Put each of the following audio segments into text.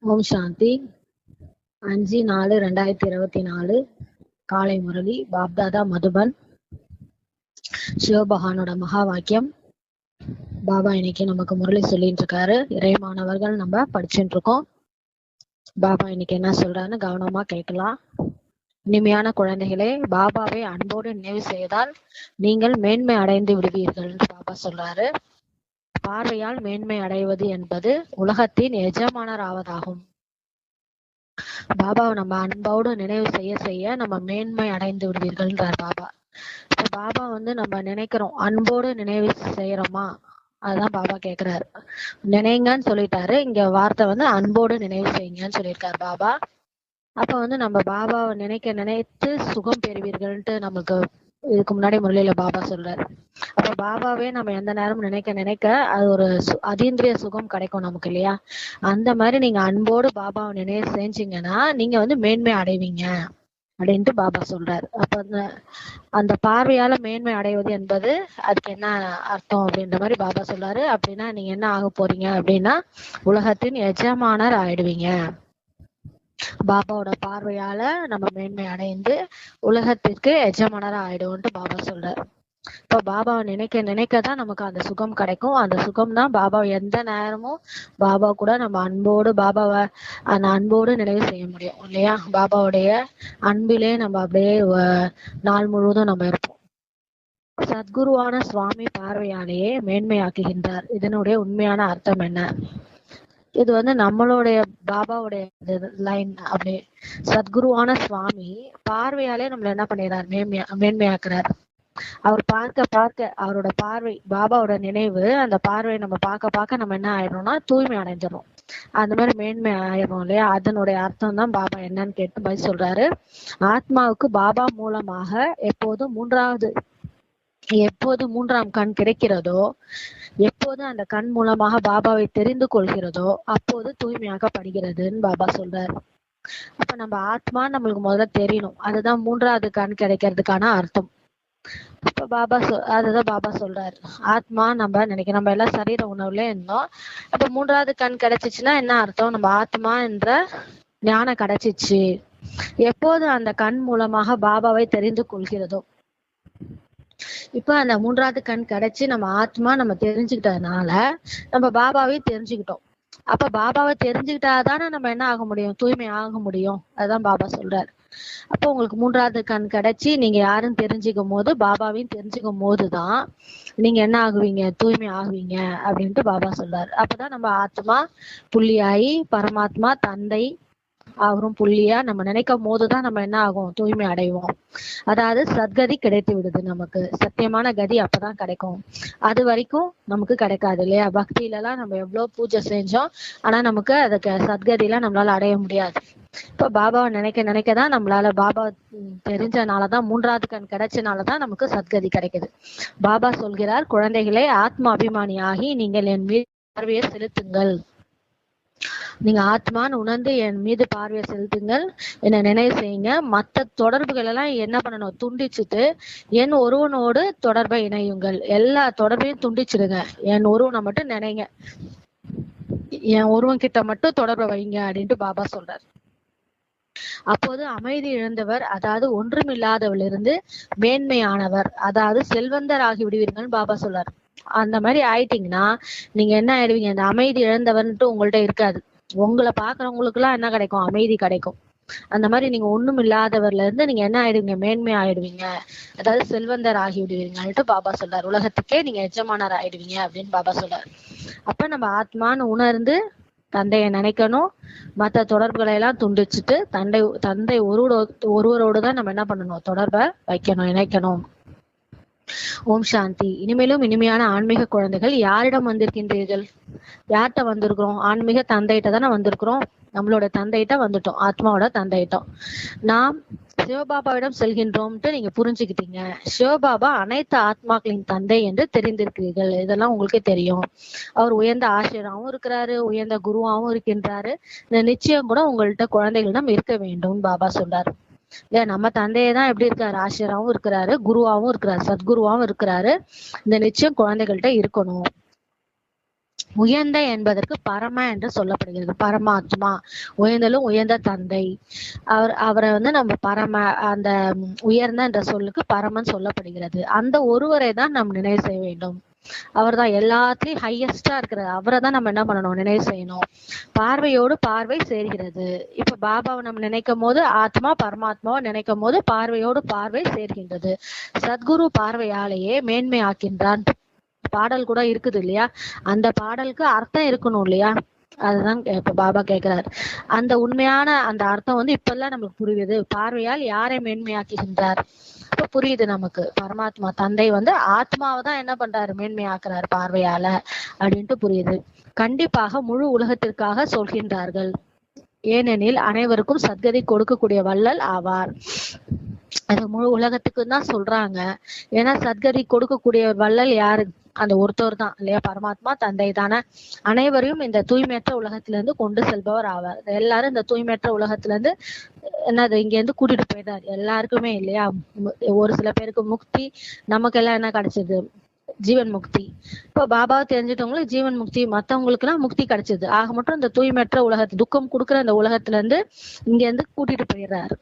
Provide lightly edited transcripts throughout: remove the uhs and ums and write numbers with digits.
ஓம் சாந்தி. 5/4/2024 காலை முரளி பாப்தாதா மதுபன். சிவபகவானோட மகா வாக்கியம். பாபா இன்னைக்கு நமக்கு முரளி சொல்லிட்டு இருக்காரு. இறைமானவர்கள் நம்ம படிச்சுட்டு இருக்கோம். பாபா இன்னைக்கு என்ன சொல்றாருன்னு கவனமா கேட்கலாம். இனிமையான குழந்தைகளே, பாபாவை அன்போடு நினைவு செய்தால் நீங்கள் மேன்மை அடைந்து விடுவீர்கள் என்று பாபா சொல்றாரு. பார்வையால் மேன்மை அடைவது என்பது உலகத்தின் எஜமானர் ஆவதாகும். பாபாவை நம்ம அன்போடு நினைவு செய்ய செய்ய நம்ம மேன்மை அடைந்து விடுவீர்கள்ன்றார் பாபா. இப்ப பாபா நம்ம நினைக்கிறோம், அன்போடு நினைவு செய்யறோமா? அதுதான் பாபா கேக்குறாரு. நினைங்கன்னு சொல்லிட்டாரு. இங்க வார்த்தை அன்போடு நினைவு செய்யுங்கன்னு சொல்லியிருக்காரு பாபா. அப்ப நம்ம பாபாவை நினைக்க நினைத்து சுகம் பெறுவீர்கள்ன்ட்டு நமக்கு இதுக்கு முன்னாடி முரளியில பாபா சொல்றாரு. அப்ப பாபாவே நம்ம எந்த நேரமும் நினைக்க நினைக்க அது ஒரு அதீந்திரிய சுகம் கிடைக்கும் நமக்கு, இல்லையா? அந்த மாதிரி நீங்க அன்போடு பாபாவை நினைவு செஞ்சீங்கன்னா நீங்க மேன்மை அடைவீங்க அப்படின்ட்டு பாபா சொல்றாரு. அப்ப அந்த பார்வையால மேன்மை அடைவது என்பது அதுக்கு என்ன அர்த்தம் அப்படின்ற மாதிரி பாபா சொல்றாரு. அப்படின்னா நீங்க என்ன ஆக போறீங்க அப்படின்னா உலகத்தின் எஜமானர் ஆயிடுவீங்க. பாபாவோட பார்வையால நம்ம மேன்மை அடைந்து உலகத்திற்கு எஜமானரா ஆயிடுவோம்ட்டு பாபா சொல்றாரு. இப்ப பாபாவை நினைக்க நினைக்கதான் நமக்கு அந்த சுகம் கிடைக்கும். அந்த சுகம் தான் பாபா எந்த நேரமும் பாபா கூட நம்ம அன்போடு பாபாவை அந்த அன்போடு நினைவு செய்ய முடியும், இல்லையா? பாபாவுடைய அன்பிலே நம்ம அப்படியே நாள் முழுவதும் நம்ம இருப்போம். சத்குருவான சுவாமி பார்வையாலேயே மேன்மையாக்குகின்றார். இதனுடைய உண்மையான அர்த்தம் என்ன? இது நம்மளுடைய பாபாவுடைய லைன். அப்படி சத்குருவான சுவாமி பார்வையாலே நம்மள என்ன பண்ணிடுறார்? மேன்மையாக்குறார். அவர் பார்க்க பார்க்க அவரோட பார்வை, பாபாவோட நினைவு, அந்த பார்வையை நம்ம பார்க்க பார்க்க நம்ம என்ன ஆயிடுறோம்னா தூய்மை அடைஞ்சிடறோம். அந்த மாதிரி மேன்மை ஆயிடும், இல்லையா? அதனுடைய அர்த்தம் தான் பாபா என்னன்னு கேட்டு பதில் சொல்றாரு. ஆத்மாவுக்கு பாபா மூலமாக எப்போது மூன்றாம் கண் கிடைக்கிறதோ, எப்போது அந்த கண் மூலமாக பாபாவை தெரிந்து கொள்கிறதோ அப்போது தூய்மையாக்கப்படுகிறதுன்னு பாபா சொல்றாரு. அப்ப நம்ம ஆத்மா நம்மளுக்கு முதல்ல தெரியணும். அதுதான் மூன்றாவது கண் கிடைக்கிறதுக்கான அர்த்தம். இப்ப அதுதான் பாபா சொல்றாரு. ஆத்மா நம்ம நினைக்கிறோம், நம்ம எல்லாம் சரீர உணவுல இருந்தோம். அப்ப மூன்றாவது கண் கிடைச்சிச்சுன்னா என்ன அர்த்தம்? நம்ம ஆத்மா என்ற ஞானம் கிடைச்சிச்சு எப்போது அந்த கண் மூலமாக பாபாவை தெரிந்து கொள்கிறதோ. இப்ப அந்த மூன்றாவது கண் கிடைச்சு நம்ம ஆத்மா நம்ம தெரிஞ்சுக்கிட்டதுனால நம்ம பாபாவையும் தெரிஞ்சுக்கிட்டோம். அப்ப பாபாவை தெரிஞ்சுக்கிட்டாதானே நம்ம என்ன ஆக முடியும்? தூய்மை ஆக முடியும். அதுதான் பாபா சொல்றாரு. அப்போ உங்களுக்கு மூன்றாவது கண் கிடைச்சி நீங்க யாரும் தெரிஞ்சுக்கும் போது, பாபாவையும் தெரிஞ்சுக்கும் போதுதான் நீங்க என்ன ஆகுவீங்க? தூய்மை ஆகுவீங்க அப்படின்ட்டு பாபா சொல்றாரு. அப்பதான் நம்ம ஆத்மா புள்ளியாயி பரமாத்மா தந்தை அவரும் புள்ளியா நம்ம நினைக்கும் போதுதான் நம்ம என்ன ஆகும்? தூய்மை அடைவோம். அதாவது சத்கதி கிடைத்து விடுது. நமக்கு சத்தியமான கதி அப்பதான் கிடைக்கும். அது வரைக்கும் நமக்கு கிடைக்காது, இல்லையா? பக்தியில எல்லாம் நம்ம எவ்வளவு பூஜை செஞ்சோம், ஆனா நமக்கு அதுக்கு சத்கதியெல்லாம் நம்மளால அடைய முடியாது. இப்ப பாபாவை நினைக்க நினைக்கதான் நம்மளால பாபா தெரிஞ்சனாலதான், மூன்றாவது கண் கிடைச்சனாலதான் நமக்கு சத்கதி கிடைக்குது. பாபா சொல்கிறார், குழந்தைகளே, ஆத்மா அபிமானியாகி நீங்கள் என் மீது பார்வையை செலுத்துங்கள். நீங்க ஆத்மான்னு உணர்ந்து என் மீது பார்வையை செலுத்துங்கள், என்னை நினைவு செய்யுங்க. மற்ற தொடர்புகள் எல்லாம் என்ன பண்ணணும்? துண்டிச்சுட்டு என் ஒருவனோடு தொடர்பை இணையுங்கள். எல்லா தொடர்பையும் துண்டிச்சிடுங்க. என் ஒருவனை மட்டும் நினைங்க, என் ஒருவன் கிட்ட மட்டும் தொடர்பை வைங்க அப்படின்ட்டு பாபா சொல்றார். அப்போது அமைதி இழந்தவர், அதாவது ஒன்றுமில்லாதவரிலிருந்து மேன்மையானவர், அதாவது செல்வந்தர் ஆகி விடுவீர்கள் பாபா சொல்றார். அந்த மாதிரி ஆயிட்டீங்கன்னா நீங்க என்ன ஆயிடுவீங்க? அந்த அமைதி இழந்தவர்ன்ட்டு உங்கள்ட்ட இருக்காது. உங்களை பாக்குறவங்களுக்கு எல்லாம் என்ன கிடைக்கும்? அமைதி கிடைக்கும். அந்த மாதிரி நீங்க ஒண்ணும் இல்லாதவர்ல இருந்து நீங்க என்ன ஆயிடுவீங்க? மேன்மை ஆயிடுவீங்க, அதாவது செல்வந்தர் ஆகி விடுவீங்கன்ட்டு பாபா சொல்றாரு. உலகத்துக்கே நீங்க எஜமானர் ஆயிடுவீங்க அப்படின்னு பாபா சொல்றாரு. அப்ப நம்ம ஆத்மான்னு உணர்ந்து தந்தையை நினைக்கணும். மற்ற தொடர்புகளை எல்லாம் துண்டிச்சுட்டு தந்தை ஒருவரோடு தான் நம்ம என்ன பண்ணணும்? தொடர்பை வைக்கணும், இணைக்கணும். ஓம் சாந்தி. இனிமேலும் இனிமையான ஆன்மீக குழந்தைகள், யாரிடம் வந்திருக்கின்றீர்கள்? யார்கிட்ட வந்திருக்கிறோம்? ஆன்மீக தந்தைகிட்ட தானே வந்திருக்கிறோம். நம்மளோட தந்தைகிட்ட வந்துட்டோம், ஆத்மாவோட தந்தைகிட்டோம். நாம் சிவபாபாவிடம் செல்கின்றோம்ட்டு நீங்க புரிஞ்சுக்கிட்டீங்க. சிவபாபா அனைத்து ஆத்மாக்களின் தந்தை என்று தெரிந்திருக்கிறீர்கள். இதெல்லாம் உங்களுக்கே தெரியும். அவர் உயர்ந்த ஆசிரியராகவும் இருக்கிறாரு, உயர்ந்த குருவாகவும் இருக்கின்றாரு. இந்த நிச்சயம் கூட உங்கள்கிட்ட குழந்தைகளிடம் இருக்க வேண்டும் பாபா சொல்றாரு. இல்ல, நம்ம தந்தையே தான் எப்படி இருக்காரு? ஆசிரியராகவும் இருக்கிறாரு, குருவாகவும் இருக்கிறாரு, சத்குருவாகவும் இருக்கிறாரு. இந்த நிச்சயம் குழந்தைகள்கிட்ட இருக்கணும். உயர்ந்த என்பதற்கு பரம என்று சொல்லப்படுகிறது. பரமாத்மா, உயர்ந்தலும் உயர்ந்த தந்தை. அவரை வந்து நம்ம பரம, அந்த உயர்ந்த என்ற சொல்லுக்கு பரமன் சொல்லப்படுகிறது. அந்த ஒருவரை தான் நாம் நினைவு செய்ய வேண்டும். அவர் தான் எல்லாத்துலயும் ஹையஸ்டா இருக்கிறார். அவரை தான் நம்ம என்ன பண்ணணும், நினைவு செய்யணும். பார்வையோடு பார்வை சேர்கிறது. இப்ப பாபாவை நம்ம நினைக்கும் போது, ஆத்மா பரமாத்மாவை நினைக்கும் போது பார்வையோடு பார்வை சேர்கின்றது. சத்குரு பார்வையாலேயே மேன்மை ஆக்கின்றான் பாடல் கூட இருக்குது இல்லையா? அந்த பாடலுக்கு அர்த்தம் இருக்கணும் இல்லையா? அதுதான் இப்ப பாபா கேக்குறாரு. அந்த உண்மையான அந்த அர்த்தம் வந்து இப்ப எல்லாம் நமக்கு புரியுது. பார்வையால் யாரை மேன்மையாக்குகின்றார் இப்ப புரியுது நமக்கு. பரமாத்மா தந்தை வந்து ஆத்மாவை தான் என்ன பண்றாரு, மேன்மையாக்குறாரு பார்வையால அப்படின்ட்டு புரியுது. கண்டிப்பாக முழு உலகத்திற்காக சொல்கின்றார்கள். ஏனெனில் அனைவருக்கும் சத்கதி கொடுக்கக்கூடிய வள்ளல் ஆவார். அது முழு உலகத்துக்கு தான் சொல்றாங்க. ஏன்னா சத்கதி கொடுக்கக்கூடிய வள்ளல் யாரு? அந்த ஒருத்தர் தான் இல்லையா? பரமாத்மா தந்தை தானே. அனைவரையும் இந்த தூய்மையற்ற உலகத்துல இருந்து கொண்டு செல்பவர் ஆவார். எல்லாரும் இந்த தூய்மையற்ற உலகத்துல இருந்து என்னது இங்க இருந்து கூட்டிட்டு போயிட்டாரு எல்லாருக்குமே இல்லையா? ஒரு சில பேருக்கு முக்தி, நமக்கெல்லாம் என்ன கிடைச்சது? ஜீவன் முக்தி. இப்போ பாபாவை தெரிஞ்சிட்டவங்களுக்கு ஜீவன் முக்தி, மத்தவங்களுக்கு எல்லாம் முக்தி கிடைச்சது. ஆக மட்டும் இந்த தூய்மையற்ற உலகத்து துக்கம் கொடுக்குற இந்த உலகத்துல இருந்து இங்க இருந்து கூட்டிட்டு போயிடுறாரு.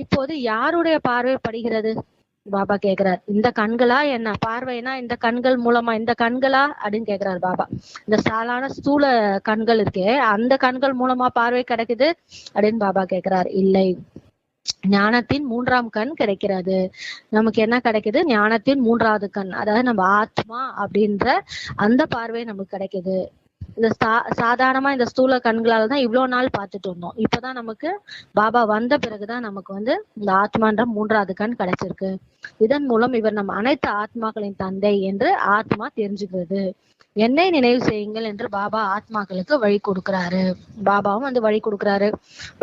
இப்போது யாருடைய பார்வை படுகிறது? பாபா கேக்குறார். இந்த கண்களா? என்ன பார்வைனா இந்த கண்கள் மூலமா, இந்த கண்களா அப்படின்னு கேக்குறாரு பாபா. இந்த சாலான ஸ்தூல கண்கள் இருக்கே, அந்த கண்கள் மூலமா பார்வை கிடைக்குது அப்படின்னு பாபா கேக்குறாரு. இல்லை, ஞானத்தின் 3ஆம் கண் கிடைக்கிறது. நமக்கு என்ன கிடைக்குது? ஞானத்தின் 3வது கண், அதாவது நம்ம ஆத்மா அப்படின்ற அந்த பார்வை நமக்கு கிடைக்குது. இந்த சாதாரணமா இந்த ஸ்தூல கண்களாலதான் இவ்வளவு நாள் பார்த்துட்டு இருந்தோம். இப்பதான் நமக்கு பாபா வந்த பிறகுதான் நமக்கு வந்து இந்த ஆத்மான்ற 3வது கண் கிடைச்சிருக்கு. இதன் மூலம் இவர் நம்ம அனைத்து ஆத்மாக்களின் தந்தை என்று ஆத்மா தெரிஞ்சுக்கிறது. என்னை நினைவு செய்யுங்கள் என்று பாபா ஆத்மாக்களுக்கு வழி கொடுக்கிறாரு. பாபாவும் வந்து வழி கொடுக்கிறாரு.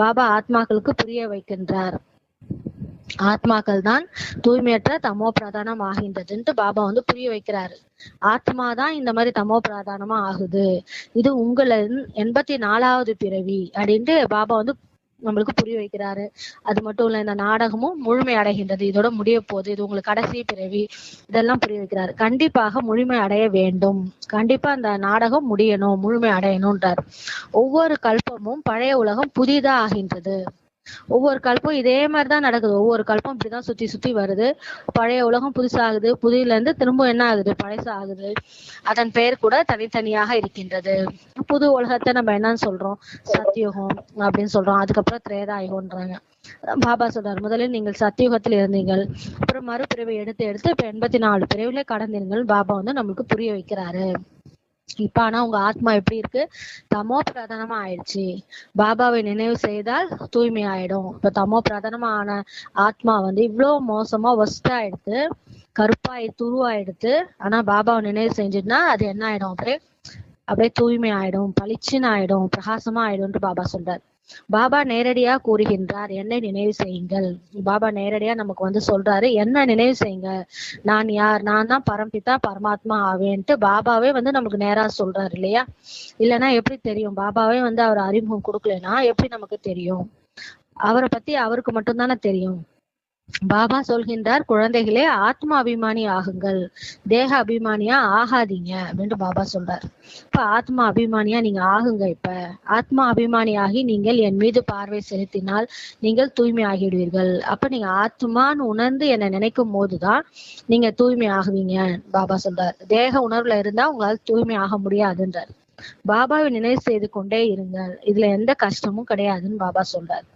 பாபா ஆத்மாக்களுக்கு புரிய வைக்கின்றார். ஆத்மாக்கள் தான் தூய்மையற்ற தமோ பிரதானம் ஆகின்றதுன்ட்டு பாபா வந்து புரிய வைக்கிறாரு. ஆத்மாதான் இந்த மாதிரி தமோ பிரதானமா ஆகுது. இது உங்களின் 84வது பிறவி அப்படின்ட்டு பாபா வந்து நம்மளுக்கு புரிய வைக்கிறாரு. அது மட்டும் இல்ல, இந்த நாடகமும் முழுமை அடைகின்றது, இதோட முடிய போகுது, இது உங்களுக்கு கடைசி பிறவி, இதெல்லாம் புரிய வைக்கிறாரு. கண்டிப்பாக முழுமை அடைய வேண்டும், கண்டிப்பா அந்த நாடகம் முடியணும், முழுமை அடையணும்ன்றார். ஒவ்வொரு கல்பமும் பழைய உலகம் புதிதா ஆகின்றது. ஒவ்வொரு கல்பம் இதே மாதிரிதான் நடக்குது. ஒவ்வொரு கல்பம் இப்படிதான் சுத்தி சுத்தி வருது. பழைய உலகம் புதுசாகுது, புதியில இருந்து திரும்ப என்ன ஆகுது, பழசு ஆகுது. அதன் பெயர் கூட தனித்தனியாக இருக்கின்றது. புது உலகத்தை நம்ம என்னன்னு சொல்றோம்? சத்தியுகம் அப்படின்னு சொல்றோம். அதுக்கப்புறம் திரேதாயுகம்ன்றாங்க. பாபா சொல்றாரு, முதலில் நீங்கள் சத்தியுகத்தில் இருந்தீங்கள், அப்புறம் மறுபிறவை எடுத்து எடுத்து இப்ப 84 பிறவில கடந்தீர்கள். பாபா வந்து நம்மளுக்கு புரிய வைக்கிறாரு. இப்ப ஆனா உங்க ஆத்மா எப்படி இருக்கு? தமோ பிரதானமா ஆயிடுச்சு. பாபாவை நினைவு செய்தால் தூய்மை ஆயிடும். இப்ப தமோ பிரதானமா ஆன ஆத்மா வந்து இவ்வளவு மோசமா ஒஸ்டா எடுத்து, கருப்பாயி துருவாயிடுத்து. ஆனா பாபாவை நினைவு செஞ்சுட்டுனா அது என்ன ஆயிடும்? அப்படியே தூய்மை ஆயிடும், பளிச்சுன்னு ஆயிடும், பிரகாசமா ஆயிடும்னு பாபா சொல்றாரு. பாபா நேரடியா கூறுகின்றார், என்னை நினைவு செய்யுங்கள். பாபா நேரடியா நமக்கு வந்து சொல்றாரு, என்ன நினைவு செய்யுங்க. நான் யார்? நான் தான் பரம்பிதா பரமாத்மா ஆவேன்ட்டு பாபாவே வந்து நமக்கு நேரா சொல்றாரு இல்லையா? இல்லைன்னா எப்படி தெரியும்? பாபாவே வந்து அவர் அறிமுகம் கொடுக்கலன்னா எப்படி நமக்கு தெரியும்? அவரை பத்தி அவருக்கு மட்டும்தானே தெரியும். பாபா சொல்கின்றார், குழந்தைகளே ஆத்மா அபிமானி ஆகுங்கள், தேக அபிமானியா ஆகாதீங்க அப்படின்ட்டு பாபா சொல்றார். இப்ப ஆத்மா அபிமானியா நீங்க ஆகுங்க. இப்ப ஆத்மா அபிமானியாகி நீங்கள் என் மீது பார்வை செலுத்தினால் நீங்கள் தூய்மை ஆகிடுவீர்கள். அப்ப நீங்க ஆத்மான்னு உணர்ந்து என்னை நினைக்கும் போதுதான் நீங்க தூய்மை ஆகுவீங்க பாபா சொல்றார். தேக உணர்வுல இருந்தா உங்களால் தூய்மை ஆக முடியாதுன்றார். பாபாவை நினைவு செய்து கொண்டே இருங்கள், இதுல எந்த கஷ்டமும் கிடையாதுன்னு பாபா சொல்றார்.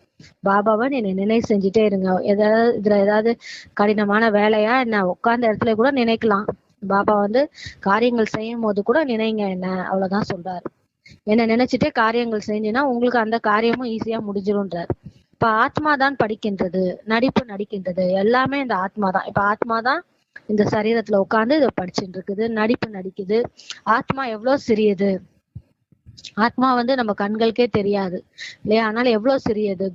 பாபாவை என்னை நினைவு செஞ்சுட்டே இருங்க. ஏதாவது இதுல ஏதாவது கடினமான வேலையா என்ன, உட்கார்ந்த இடத்துல கூட நினைக்கலாம். பாபா வந்து காரியங்கள் செய்யும் போது கூட நினைங்க என்ன, அவ்வளவுதான் சொல்றாரு. என்ன நினைச்சிட்டே காரியங்கள் செஞ்சீங்கன்னா உங்களுக்கு அந்த காரியமும் ஈஸியா முடிஞ்சிரும்ன்றார். இப்ப ஆத்மா தான் படிக்கின்றது, நடிப்பு நடிக்கின்றது, எல்லாமே இந்த ஆத்மா தான். இப்ப ஆத்மா தான் இந்த சரீரத்துல உட்கார்ந்து இதை படிச்சுட்டு இருக்குது, நடிப்பு நடிக்குது. ஆத்மா எவ்வளவு சிறியது. ஆத்மா வந்து நம்ம கண்களுக்கே தெரியாது இல்லையா? ஆனால் எவ்வளவு சிறியது.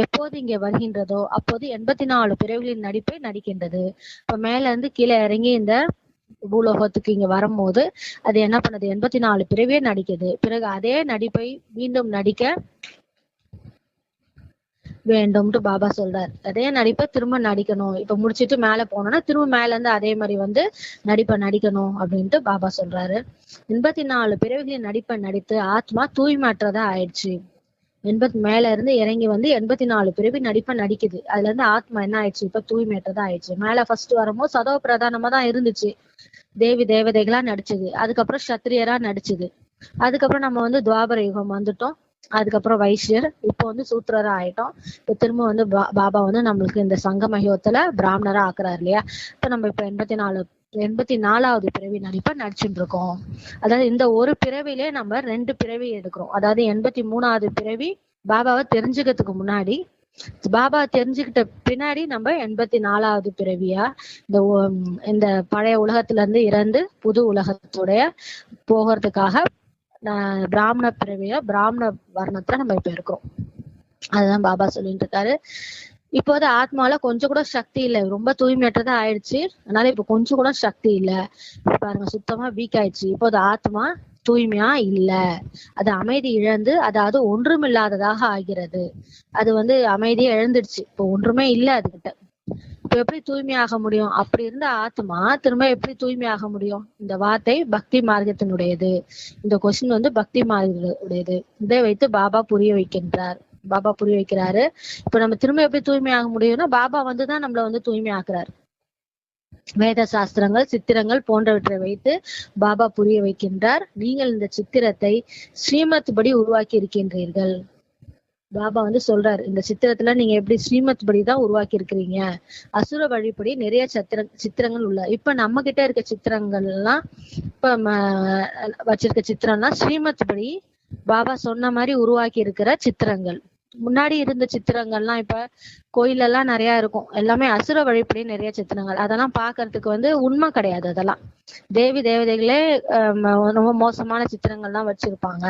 எப்போது இங்க வருகின்றதோ அப்போது 84 பிறவிகளின் நடிப்பை நடிக்கின்றது. இப்ப மேல இருந்து கீழே இறங்கி இந்த பூலோகத்துக்கு இங்க வரும்போது அது என்ன பண்ணுது? 84 பிறவியே நடிக்குது. பிறகு அதே நடிப்பை மீண்டும் நடிக்க வேண்டும்ட்டு பாபா சொல்றாரு. அதே நடிப்பை திரும்ப நடிக்கணும். இப்ப முடிச்சிட்டு மேல போனோம்னா திரும்ப மேல இருந்து அதே மாதிரி வந்து நடிப்பை நடிக்கணும் அப்படின்ட்டு பாபா சொல்றாரு. 84 பிறவிகளின் நடிப்பை நடித்து ஆத்மா தூய்மாற்றதா ஆயிடுச்சு. மேல இருந்து இறங்கி வந்து 84 பிறவி நடிப்பை நடிக்குது. அதுல இருந்து ஆத்மா என்ன ஆயிடுச்சு, இப்ப தூய்மையற்றதா ஆயிடுச்சு. மேல ஃபர்ஸ்ட் வரும்போது சதோ பிரதானமா தான் இருந்துச்சு, தேவி தேவதைகளா நடிச்சது. அதுக்கப்புறம் சத்திரியரா நடிச்சது. அதுக்கப்புறம் நம்ம வந்து துவாபர யுகம் வந்துட்டோம். அதுக்கப்புறம் வைசியர், இப்போ வந்து சூத்திரரா ஆயிட்டோம். இப்ப திரும்ப வந்து பாபா வந்து நம்மளுக்கு இந்த சங்கம யுகத்துல பிராமணரா ஆக்குறாரு இல்லையா. இப்ப நம்ம இப்ப 84வது பிறவி நடிப்பை நடிச்சுட்டு இருக்கோம். அதாவது இந்த ஒரு பிறவிலே நம்ம 2 பிறவி எடுக்கிறோம். அதாவது 83வது பிறவி பாபாவை தெரிஞ்சுக்கிறதுக்கு முன்னாடி, பாபா தெரிஞ்சுக்கிட்ட பின்னாடி நம்ம 84வது பிறவியா இந்த பழைய உலகத்துல இருந்து இறந்து புது உலகத்துடைய போகிறதுக்காக பிராமண பிறவியா பிராமண வர்ணத்துல நம்ம இப்ப இருக்கோம். அதுதான் பாபா சொல்லிட்டு இருக்காரு. இப்போது ஆத்மால கொஞ்சம் கூட சக்தி இல்லை, ரொம்ப தூய்மையற்றதா ஆயிடுச்சு. அதனால இப்ப கொஞ்சம் கூட சக்தி இல்ல. பாருங்க, சுத்தமா வீக் ஆயிடுச்சு. இப்போது ஆத்மா தூய்மையா இல்ல, அது அமைதி இழந்து, அதாவது ஒன்றுமில்லாததாக ஆகிறது. அது வந்து அமைதியை இழந்துடுச்சு, இப்போ ஒன்றுமே இல்லை அதுகிட்ட. இப்ப எப்படி தூய்மையாக முடியும்? அப்படி இருந்த ஆத்மா திரும்ப எப்படி தூய்மையாக முடியும்? இந்த வார்த்தை பக்தி மார்க்கத்தினுடையது. இந்த கொஸ்டின் வந்து பக்தி மார்க்கத்துடையது. இதை வைத்து பாபா புரிய வைக்கிறாரு. இப்ப நம்ம திரும்ப எப்படி தூய்மையாக முடியும்னா, பாபா வந்துதான் நம்மள வந்து தூய்மையாக்குறாரு. வேத சாஸ்திரங்கள், சித்திரங்கள் போன்றவற்றை வைத்து பாபா புரிய வைக்கின்றார். நீங்கள் இந்த சித்திரத்தை ஸ்ரீமத் படி உருவாக்கி இருக்கின்றீர்கள். பாபா வந்து சொல்றாரு, இந்த சித்திரத்துல நீங்க எப்படி ஸ்ரீமத் படி தான் உருவாக்கி இருக்கிறீங்க. அசுர வழிப்படி நிறைய சித்திரங்கள் உள்ள. இப்ப நம்ம கிட்ட இருக்க சித்திரங்கள் எல்லாம், இப்ப வச்சிருக்க சித்திரம்லாம் ஸ்ரீமத் படி பாபா சொன்ன மாதிரி உருவாக்கி இருக்கிற சித்திரங்கள். முன்னாடி இருந்த சித்திரங்கள்லாம் இப்ப கோயிலெல்லாம் நிறைய இருக்கும், எல்லாமே அசுர வழிப்படி நிறைய சித்திரங்கள். அதெல்லாம் பாக்குறதுக்கு வந்து உண்மை கிடையாது. அதெல்லாம் தேவி தேவதைகளே ரொம்ப மோசமான சித்திரங்கள்லாம் வச்சிருப்பாங்க.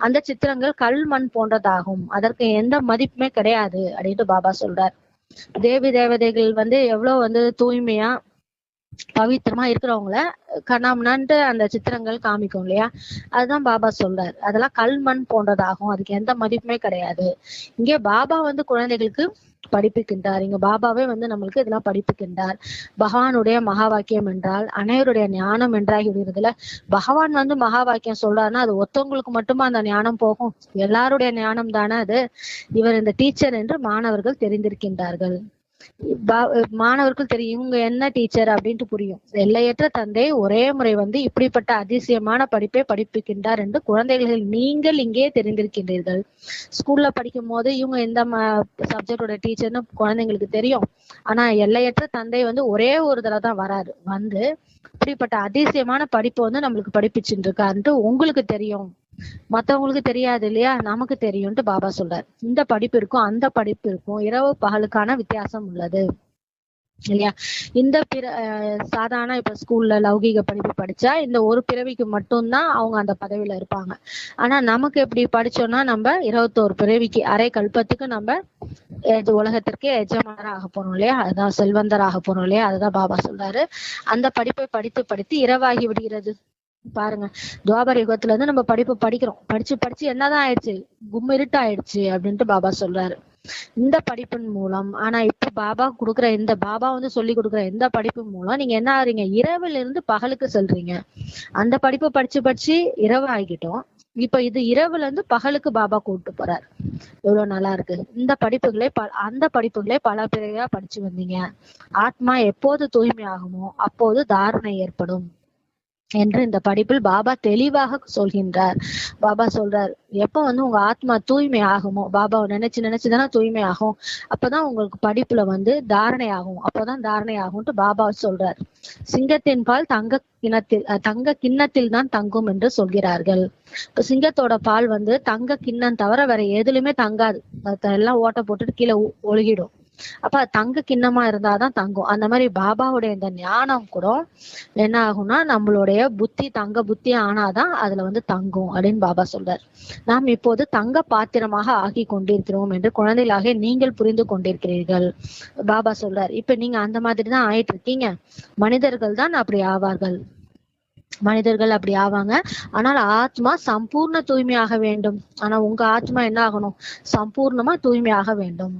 அந்த சித்திரங்கள் கல் மண் போன்றதாகும், அதற்கு எந்த மதிப்புமே கிடையாது அப்படின்ட்டு பாபா சொல்றார். தேவி தேவதைகள் வந்து எவ்வளவு வந்து தூய்மையா பவித்திரமா இருக்கிறவங்கள கண்ணாமனான்ட்டு அந்த சித்திரங்கள் காமிக்கும் இல்லையா. அதுதான் பாபா சொல்றாரு, அதெல்லாம் கல் மண் போன்றதாகும், அதுக்கு எந்த மதிப்புமே கிடையாது. இங்கே பாபா வந்து குழந்தைகளுக்கு படிப்புக்கின்றார். இங்க பாபாவே வந்து நம்மளுக்கு இதெல்லாம் படிப்புக்கின்றார். பகவானுடைய மகா வாக்கியம் என்றால் அனைவருடைய ஞானம் என்றாகி விடுறதுல. பகவான் வந்து மகா வாக்கியம் சொல்றாருன்னா அது ஒருத்தவங்களுக்கு மட்டுமா அந்த ஞானம் போகும்? எல்லாருடைய ஞானம் தானே அது. இவர் இந்த டீச்சர் என்று மாணவர்கள் தெரிந்திருக்கின்றார்கள். மாணவர்கள் தெரியும் இவங்க என்ன டீச்சர் அப்படின்ட்டு புரியும். எல்லையற்ற தந்தை ஒரே முறை வந்து இப்படிப்பட்ட அதிசயமான படிப்பை படிப்புகின்றார் என்று குழந்தைகள் நீங்கள் இங்கே தெரிந்திருக்கின்றீர்கள். ஸ்கூல்ல படிக்கும் போது இவங்க எந்த சப்ஜெக்டோட டீச்சர்னு குழந்தைங்களுக்கு தெரியும். ஆனா எல்லையற்ற தந்தை வந்து ஒரே ஒரு தடவை தான் வராரு, வந்து இப்படிப்பட்ட அதிசயமான படிப்பு வந்து நம்மளுக்கு படிப்பிச்சுட்டு இருக்காருன்ட்டு உங்களுக்கு தெரியும், மத்தவங்களுக்கு தெரியாது இல்லையா, நமக்கு தெரியும்ட்டு பாபா சொல்றாரு. இந்த படிப்பு இருக்கும் அந்த படிப்பு இருக்கும், இரவு பகலுக்கான வித்தியாசம் உள்ளது இல்லையா. இந்த சாதாரண இப்ப ஸ்கூல்ல லௌகீக படிப்பு படிச்சா இந்த ஒரு பிறவிக்கு மட்டும்தான் அவங்க அந்த பதவியில இருப்பாங்க. ஆனா நமக்கு எப்படி படிச்சோம்னா நம்ம 21 பிறவிக்கு அரை கல்பத்துக்கு நம்ம உலகத்திற்கே எஜமானராக போறோம் இல்லையா, அதுதான் செல்வந்தராக போறோம் இல்லையா. அதுதான் பாபா சொல்றாரு. அந்த படிப்பை படித்து படித்து இரவாகி விடுகிறது. பாருங்க, துவாபர யுகத்துல இருந்து நம்ம படிப்பு படிக்கிறோம், படிச்சு என்னதான் ஆயிடுச்சு, கும்மிருட்டு ஆயிடுச்சு அப்படின்ட்டு பாபா சொல்றாரு. இந்த படிப்பின் மூலம், ஆனா இப்ப பாபா கொடுக்குற இந்த பாபா வந்து சொல்லி கொடுக்குற இந்த படிப்பு மூலம் நீங்க என்ன ஆறீங்க, இரவுல இருந்து பகலுக்கு செல்றீங்க. அந்த படிப்பு படிச்சு இரவு ஆகிட்டோம். இப்ப இது இரவுல இருந்து பகலுக்கு பாபா கூப்பிட்டு போறாரு. எவ்வளவு நல்லா இருக்கு. இந்த படிப்புகளே அந்த படிப்புகளே பல பிறவியா படிச்சு வந்தீங்க. ஆத்மா எப்போது தூய்மை ஆகுமோ அப்போது தாரணை ஏற்படும் என்று இந்த படிப்பில் பாபா தெளிவாக சொல்கின்றார். பாபா சொல்றார், எப்ப வந்து உங்க ஆத்மா தூய்மை ஆகுமோ, பாபாவை நினைச்சுதானே தூய்மை ஆகும், அப்பதான் உங்களுக்கு படிப்புல வந்து தாரணை ஆகும், அப்பதான் தாரணை ஆகும்ட்டு பாபா சொல்றார். சிங்கத்தின் பால் தங்க கிண்ணத்தில் தான் தங்கும் என்று சொல்கிறார்கள். இப்ப சிங்கத்தோட பால் வந்து தங்க கிண்ணம் தவிர வேற எதுலயுமே தங்காது, எல்லாம் ஓட்ட போட்டுட்டு கீழே ஒழுகிடும். அப்ப தங்க கிண்ணமா இருந்தாதான் தங்கும். அந்த மாதிரி பாபாவுடைய இந்த ஞானம் கூட என்ன ஆகும்னா நம்மளுடைய புத்தி தங்க புத்தி ஆனாதான் அதுல வந்து தங்கும் அப்படின்னு பாபா சொல்றார். நாம் இப்போது தங்க பாத்திரமாக ஆகி கொண்டிருக்கிறோம் என்று குழந்தைகளாக நீங்கள் புரிந்து கொண்டிருக்கிறீர்கள். பாபா சொல்றார், இப்ப நீங்க அந்த மாதிரிதான் ஆயிட்டு இருக்கீங்க, மனிதர்கள் தான் அப்படி ஆவார்கள். மனிதர்கள் அப்படி ஆவாங்க. ஆனால் ஆத்மா சம்பூர்ண தூய்மையாக வேண்டும். ஆனா உங்க ஆத்மா என்ன ஆகணும்? சம்பூர்ணமா தூய்மையாக வேண்டும்.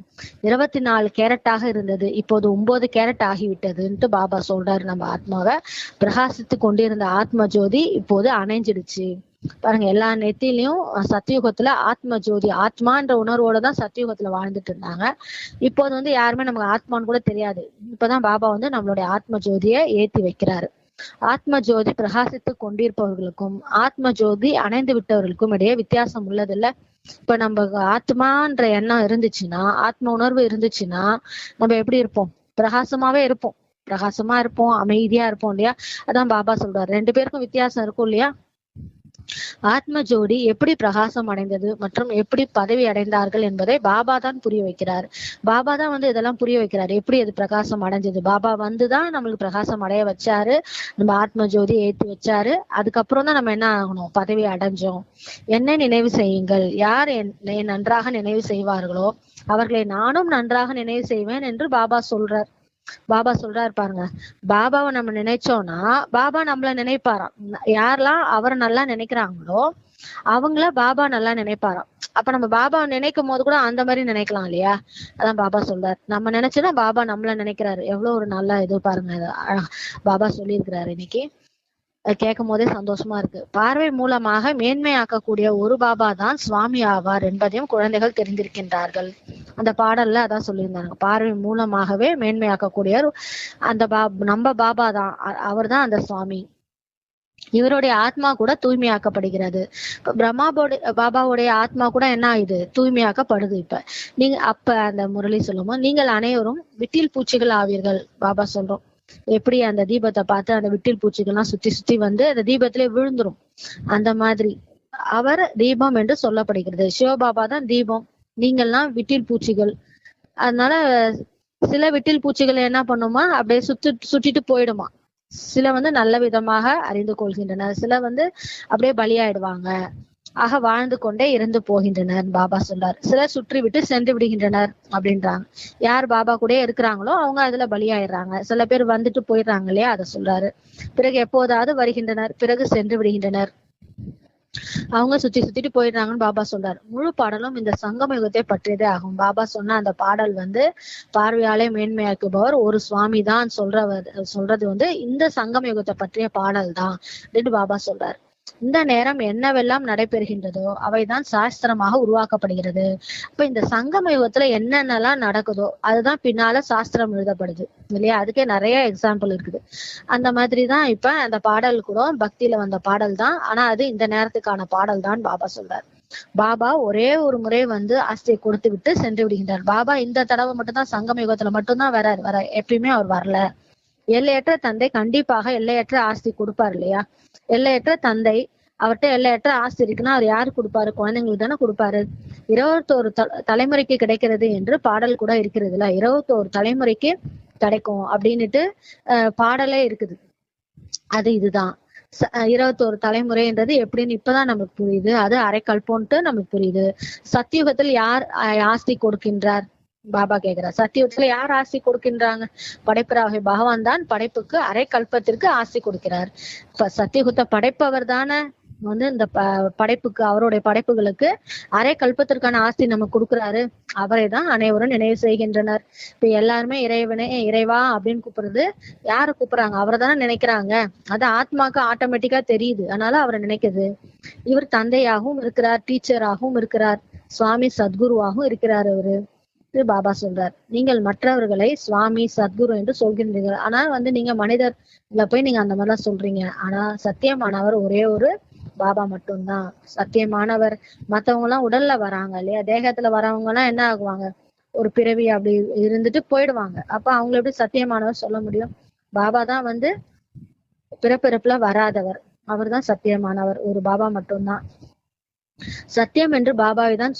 24 கேரட்டாக இருந்தது, இப்போது 9 கேரட் ஆகிவிட்டதுன்ட்டு பாபா சொல்றாரு. நம்ம ஆத்மாவை பிரகாசித்து கொண்டிருந்த ஆத்ம ஜோதி இப்போது அணைஞ்சிடுச்சு. பாருங்க, எல்லா நெத்திலையும் சத்தியுகத்துல ஆத்ம ஜோதி, ஆத்மான்ற உணர்வோட தான் சத்தியுகத்துல வாழ்ந்துட்டு இருந்தாங்க. இப்போது வந்து யாருமே நமக்கு ஆத்மான்னு கூட தெரியாது. இப்பதான் பாபா வந்து நம்மளுடைய ஆத்ம ஜோதியை ஏத்தி வைக்கிறாரு. ஆத்ம ஜோதி பிரகாசித்து கொண்டிருப்பவர்களுக்கும் ஆத்ம ஜோதி அணைந்து விட்டவர்களுக்கும் இடையே வித்தியாசம் உள்ளது இல்ல. இப்ப நம்ம ஆத்மான்ற எண்ணம் இருந்துச்சுன்னா, ஆத்ம உணர்வு இருந்துச்சுன்னா நம்ம எப்படி இருப்போம்? பிரகாசமாவே இருப்போம். பிரகாசமா இருப்போம், அமைதியா இருப்போம் இல்லையா? அதான் பாபா சொல்றாரு, 2 பேருக்கும் வித்தியாசம் இருக்கும் இல்லையா? ஆத்ம ஜோடி எப்படி பிரகாசம் அடைந்தது மற்றும் எப்படி பதவி அடைந்தார்கள் என்பதை பாபா தான் புரிய வைக்கிறார். பாபா தான் வந்து இதெல்லாம் புரிய வைக்கிறாரு, எப்படி அது பிரகாசம் அடைஞ்சது. பாபா வந்துதான் நம்மளுக்கு பிரகாசம் அடைய வச்சாரு, நம்ம ஆத்ம ஜோதி ஏற்றி வச்சாரு. அதுக்கப்புறம் தான் நம்ம என்ன ஆகணும்? பதவி அடைஞ்சோம். என்னை நினைவு செய்யுங்கள், யார் என்னை நன்றாக நினைவு செய்வார்களோ அவர்களை நானும் நன்றாக நினைவு செய்வேன் என்று பாபா சொல்றார். பாபா சொல்றாரு பாருங்க, பாபாவை நம்ம நினைச்சோம்னா பாபா நம்மள நினைப்பாராம். யாரெல்லாம் அவரை நல்லா நினைக்கிறாங்களோ அவங்கள பாபா நல்லா நினைப்பாராம். அப்ப நம்ம பாபாவை நினைக்கும் போது கூட அந்த மாதிரி நினைக்கலாம் இல்லையா? அதான் பாபா சொல்றாரு, நம்ம நினைச்சோன்னா பாபா நம்மள நினைக்கிறாரு. எவ்வளவு ஒரு நல்ல இது பாருங்க, பாபா சொல்லியிருக்கிறாரு. இன்னைக்கு கேட்கும் போதே சந்தோஷமா இருக்கு. பார்வை மூலமாக மேன்மையாக்கக்கூடிய ஒரு பாபா தான் சுவாமி ஆவார் என்பதையும் குழந்தைகள் தெரிந்திருக்கின்றார்கள். அந்த பாடல்ல அதான் சொல்லியிருந்தாங்க, பார்வை மூலமாகவே மேன்மையாக்கக்கூடிய அந்த நம்ம பாபா தான், அவர் தான் அந்த சுவாமி. இவருடைய ஆத்மா கூட தூய்மையாக்கப்படுகிறது. இப்ப பாபாவுடைய ஆத்மா கூட என்ன ஆகுது? தூய்மையாக்கப்படுது. இப்ப நீங்க அப்ப அந்த முரளி சொல்லும்போது, நீங்கள் அனைவரும் விட்டில் பூச்சிகள் ஆவீர்கள். பாபா சொல்றோம், எப்படி அந்த தீபத்தை பார்த்து அந்த விட்டில் பூச்சிகள்லாம் சுத்தி சுத்தி வந்து அந்த தீபத்திலே விழுந்துரும், அந்த மாதிரி அவர் தீபம் என்று சொல்லப்படுகிறது. சிவபாபா தான் தீபம், நீங்கள்லாம் விட்டில் பூச்சிகள். அதனால சில விட்டில் பூச்சிகள் என்ன பண்ணுமா, அப்படியே சுட்டிட்டு போயிடுமா. சில வந்து நல்ல விதமாக அறிந்து கொள்கின்றனர், சில வந்து அப்படியே பலியாயிடுவாங்க. ஆக வாழ்ந்து கொண்டே இறந்து போகின்றனர் பாபா சொல்றார். சிலர் சுற்றி விட்டு சென்று விடுகின்றனர் அப்படின்றாங்க. யார் பாபா கூட இருக்கிறாங்களோ அவங்க அதுல பலியாயிடுறாங்க. சில பேர் வந்துட்டு போயிடுறாங்க இல்லையா, அதை சொல்றாரு. பிறகு எப்போதாவது வருகின்றனர், பிறகு சென்று விடுகின்றனர். அவங்க சுத்திட்டு போயிடுறாங்கன்னு பாபா சொல்றாரு. முழு பாடலும் இந்த சங்கம யுகத்தை பற்றியதே ஆகும். பாபா சொன்ன அந்த பாடல் வந்து பார்வையாலே மேன்மையாக்குபவர் ஒரு சுவாமி தான் சொல்றது வந்து இந்த சங்கம யுகத்தை பற்றிய பாடல் தான் அப்படின்னு பாபா சொல்றாரு. இந்த நேரம் என்னவெல்லாம் நடைபெறுகின்றதோ அவைதான் சாஸ்திரமாக உருவாக்கப்படுகிறது. அப்ப இந்த சங்கம யுகத்துல என்னென்னலாம் நடக்குதோ அதுதான் பின்னால சாஸ்திரம் எழுதப்படுது இல்லையா? அதுக்கே நிறைய எக்ஸாம்பிள் இருக்குது. அந்த மாதிரிதான் இப்ப அந்த பாடல் கூட பக்தியில வந்த பாடல் தான். ஆனா அது இந்த நேரத்துக்கான பாடல் தான் பாபா சொல்றார். பாபா ஒரே ஒரு முறை வந்து ஆஸ்தியை கொடுத்து விட்டு சென்று விடுகின்றார். பாபா இந்த தடவை மட்டும்தான் சங்கம யுகத்துல மட்டும்தான் வர எப்பயுமே அவர் வரல. எல்லையற்ற தந்தை கண்டிப்பாக எல்லையற்ற ஆஸ்தி கொடுப்பாரு இல்லையா? எல்லையற்ற தந்தை, அவர்கிட்ட எல்லையற்ற ஆஸ்தி இருக்குன்னா அவர் யாரு கொடுப்பாரு? குழந்தைங்களுக்கு தானே கொடுப்பாரு. 21 தலைமுறைக்கு கிடைக்கிறது என்று பாடல் கூட இருக்கிறது இல்ல, 21 தலைமுறைக்கு கிடைக்கும் அப்படின்னுட்டு பாடலே இருக்குது. அது இதுதான் 21 தலைமுறைன்றது எப்படின்னு இப்பதான் நமக்கு புரியுது. அது அரைக்கல்போன்ட்டு நமக்கு புரியுது. சத்தியுகத்தில் யார் ஆஸ்தி கொடுக்கின்றார்? பாபா கேக்குறார், சத்தியுகத்துல யார் ஆஸ்தி கொடுக்கின்றாங்க? படைப்பராக பகவான் தான் படைப்புக்கு அரை கல்பத்திற்கு ஆஸ்தி கொடுக்கிறார். இப்ப சத்தியுகத்தை படைப்பவர் தானே வந்து இந்த படைப்புக்கு, அவருடைய படைப்புகளுக்கு அரை கல்பத்திற்கான ஆஸ்தி நம்ம கொடுக்குறாரு. அவரை தான் அனைவரும் நினைவு செய்கின்றனர். இப்ப எல்லாருமே இறைவனே இறைவா அப்படின்னு கூப்பிடுறது யாரு கூப்பிடுறாங்க? அவரை தானே நினைக்கிறாங்க. அது ஆத்மாக்கு ஆட்டோமேட்டிக்கா தெரியுது, அதனால அவரை நினைக்குது. இவர் தந்தையாகவும் இருக்கிறார், டீச்சராகவும் இருக்கிறார், சுவாமி சத்குருவாகவும் இருக்கிறார் அவரு. பாபா சொல்றார், நீங்கள் மற்றவர்களை சுவாமி சத்குரு என்று சொல்கின்றீர்கள். ஆனா வந்து நீங்க மனிதர்ல போய் நீங்க அந்த மாதிரிலாம் சொல்றீங்க. ஆனா சத்தியமானவர் ஒரே ஒரு பாபா மட்டும்தான் சத்தியமானவர். மத்தவங்க எல்லாம் உடல்ல வராங்க இல்லையா, தேகத்துல வரவங்க எல்லாம் என்ன ஆகுவாங்க? ஒரு பிறவி அப்படி இருந்துட்டு போயிடுவாங்க. அப்ப அவங்களை எப்படி சத்தியமானவர் சொல்ல முடியும்? பாபா தான் வந்து பிறப்பிறப்புல வராதவர், அவர் தான் சத்தியமானவர், ஒரு பாபா மட்டும்தான். சத்தியம் என்று பாபாவை தான்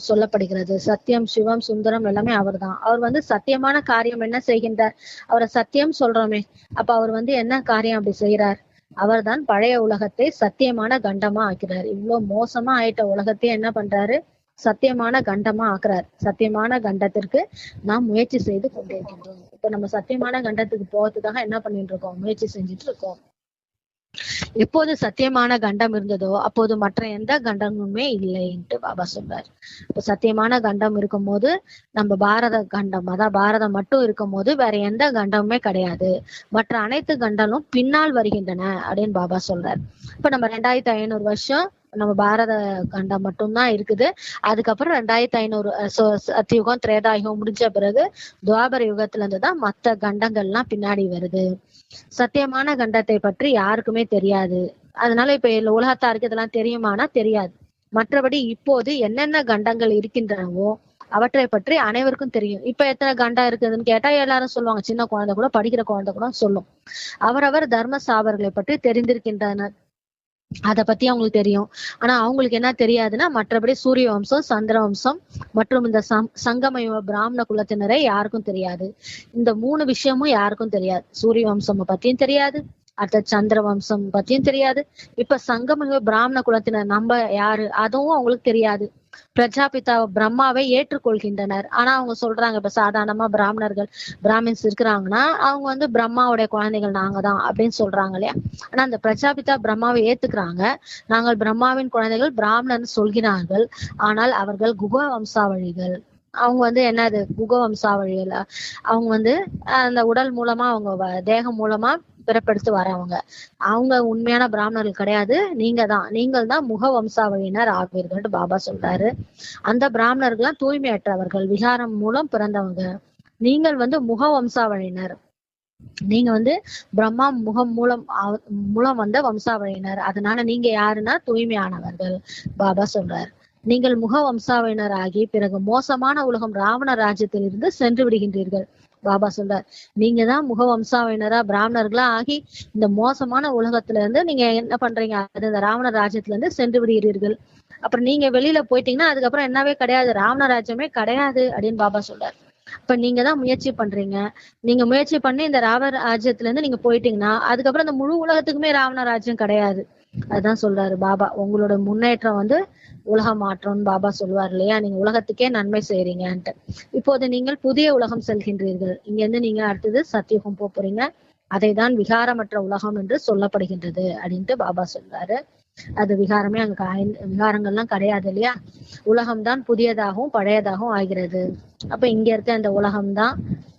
சொல்லப்படுகிறது. சத்தியம், சிவம், சுந்தரம் எல்லாமே அவர் தான். அவர் வந்து சத்தியமான காரியம் என்ன செய்கின்றார்? அவரை சத்தியம் சொல்றோமே, அப்ப அவர் வந்து என்ன காரியம் அப்படி செய்யறார்? அவர் தான் பழைய உலகத்தை சத்தியமான கண்டமா ஆக்கிறார். இவ்வளவு மோசமா ஆயிட்ட உலகத்தையே என்ன பண்றாரு? சத்தியமான கண்டமா ஆக்குறார். சத்தியமான கண்டத்திற்கு நாம் முயற்சி செய்து கொண்டிருக்கின்றோம். இப்ப நம்ம சத்தியமான கண்டத்துக்கு போறதுக்காக என்ன பண்ணிட்டு இருக்கோம்? முயற்சி செஞ்சுட்டு இருக்கோம். எப்போது சத்தியமான கண்டம் இருந்ததோ அப்போது மற்ற எந்த கண்டமுமே இல்லைன்ட்டு பாபா சொல்றாரு. இப்போ சத்தியமான கண்டம் இருக்கும் போது நம்ம பாரத கண்டம், அதான் பாரதம் மட்டும் இருக்கும் போது வேற எந்த கண்டமுமே கிடையாது. மற்ற அனைத்து கண்டமும் பின்னால் வருகின்றன அப்படின்னு பாபா சொல்றாரு. இப்ப நம்ம 2500 வருஷம் நம்ம பாரத கண்டம் மட்டும்தான் இருக்குது. அதுக்கப்புறம் 2500 சத்தியுகம் திரேதாயுகம் முடிஞ்ச பிறகு துவாபர யுகத்துல இருந்துதான் மத்த கண்டங்கள்லாம் பின்னாடி வருது. சத்தியமான கண்டத்தை பற்றி யாருக்குமே தெரியாது. அதனால இப்ப உலகத்தாருக்கு இதெல்லாம் தெரியுமானா தெரியாது. மற்றபடி இப்போது என்னென்ன கண்டங்கள் இருக்கின்றனவோ அவற்றை பற்றி அனைவருக்கும் தெரியும். இப்ப எத்தனை கண்டம் இருக்குதுன்னு கேட்டா எல்லாரும் சொல்லுவாங்க. சின்ன குழந்தை கூட, படிக்கிற குழந்தை கூட சொல்லும். அவரவர் தர்ம சாபர்களை பற்றி தெரிந்திருக்கின்றனர். அத பத்தி அவங்களுக்கு தெரியும். ஆனா அவங்களுக்கு என்ன தெரியாதுன்னா மற்றபடி சூரிய வம்சம், சந்திர வம்சம் மற்றும் இந்த சங்கம பிராமண குலத்தினரை யாருக்கும் தெரியாது. இந்த 3 விஷயமும் யாருக்கும் தெரியாது. சூரிய வம்சம் பத்தியும் தெரியாது, அடுத்த சந்திர வம்சம் பத்தியும் தெரியாது. இப்ப சங்கம பிராமண குலத்தினர் நம்ம யாரு அதுவும் அவங்களுக்கு தெரியாது. பிரஜாபிதா பிரம்மாவை ஏற்றுக்கொள்கின்றனர். ஆனா அவங்க சொல்றாங்க, இப்ப சாதாரணமா பிராமணர்கள் பிராமின்ஸ் இருக்கிறாங்கன்னா அவங்க பிரம்மாவுடைய குழந்தைகள் நாங்க தான் அப்படின்னு சொல்றாங்க இல்லையா. ஆனா அந்த பிரஜாபிதா பிரம்மாவை ஏத்துக்கிறாங்க. நாங்கள் பிரம்மாவின் குழந்தைகள் பிராமணர்னு சொல்கிறார்கள். ஆனால் அவர்கள் குக வம்சாவழிகள். அவங்க என்னது குக வம்சாவழிகள். அவங்க அந்த உடல் மூலமா அவங்க தேகம் மூலமா பிறப்பெடுத்து வரவங்க. அவங்க உண்மையான பிராமணர்கள் கிடையாது. நீங்கள் தான் முக வம்சாவழியினர் ஆவீர்கள் பாபா சொல்றாரு. அந்த பிராமணர்கள்லாம் தூய்மையற்றவர்கள், விகாரம் மூலம் பிறந்தவங்க. நீங்கள் முக வம்சாவழியினர். நீங்க பிரம்மா முகம் மூலம் வந்த வம்சாவழியினர். அதனால நீங்க யாருன்னா தூய்மையானவர்கள் பாபா சொல்றாரு. நீங்கள் முக வம்சாவழியினர் ஆகி பிறகு மோசமான உலகம் ராவண ராஜ்யத்தில் இருந்து சென்று விடுகின்றீர்கள் பாபா சொல்றார். நீங்க தான் முக வம்சாவினரா பிராமணர்களா ஆகி இந்த மோசமான உலகத்துல இருந்து நீங்க என்ன பண்றீங்க, அது இந்த ராவண ராஜ்யத்துல இருந்து சென்று விடுகிறீர்கள். அப்புறம் நீங்க வெளியில போயிட்டீங்கன்னா அதுக்கப்புறம் என்னவே கிடையாது, ராவண ராஜ்யமே கிடையாது அப்படின்னு பாபா சொல்றாரு. இப்ப நீங்க தான் முயற்சி பண்றீங்க. நீங்க முயற்சி பண்ணி இந்த ராவண ராஜ்யத்துல இருந்து நீங்க போயிட்டீங்கன்னா அதுக்கப்புறம் இந்த முழு உலகத்துக்குமே ராவண ராஜ்யம் கிடையாது. அதுதான் சொல்றாரு பாபா. உங்களோட முன்னேற்றம் உலக மாற்றம்னு பாபா சொல்லுவார் இல்லையா. நீங்க உலகத்துக்கே நன்மை செய்றீங்கன்ட்டு. இப்போது நீங்கள் புதிய உலகம் செல்கின்றீர்கள். இங்க இருந்து நீங்க அடுத்தது சத்தியுகம் போறீங்க. அதைதான் விகாரமற்ற உலகம் என்று சொல்லப்படுகின்றது அப்படின்ட்டு பாபா சொல்றாரு. அது விகாரமே அங்க விகாரங்கள்லாம் கிடையாது இல்லையா. உலகம்தான் புதியதாகவும் பழையதாகவும் ஆகிறது. அப்ப இங்க இருக்க இந்த உலகம்தான்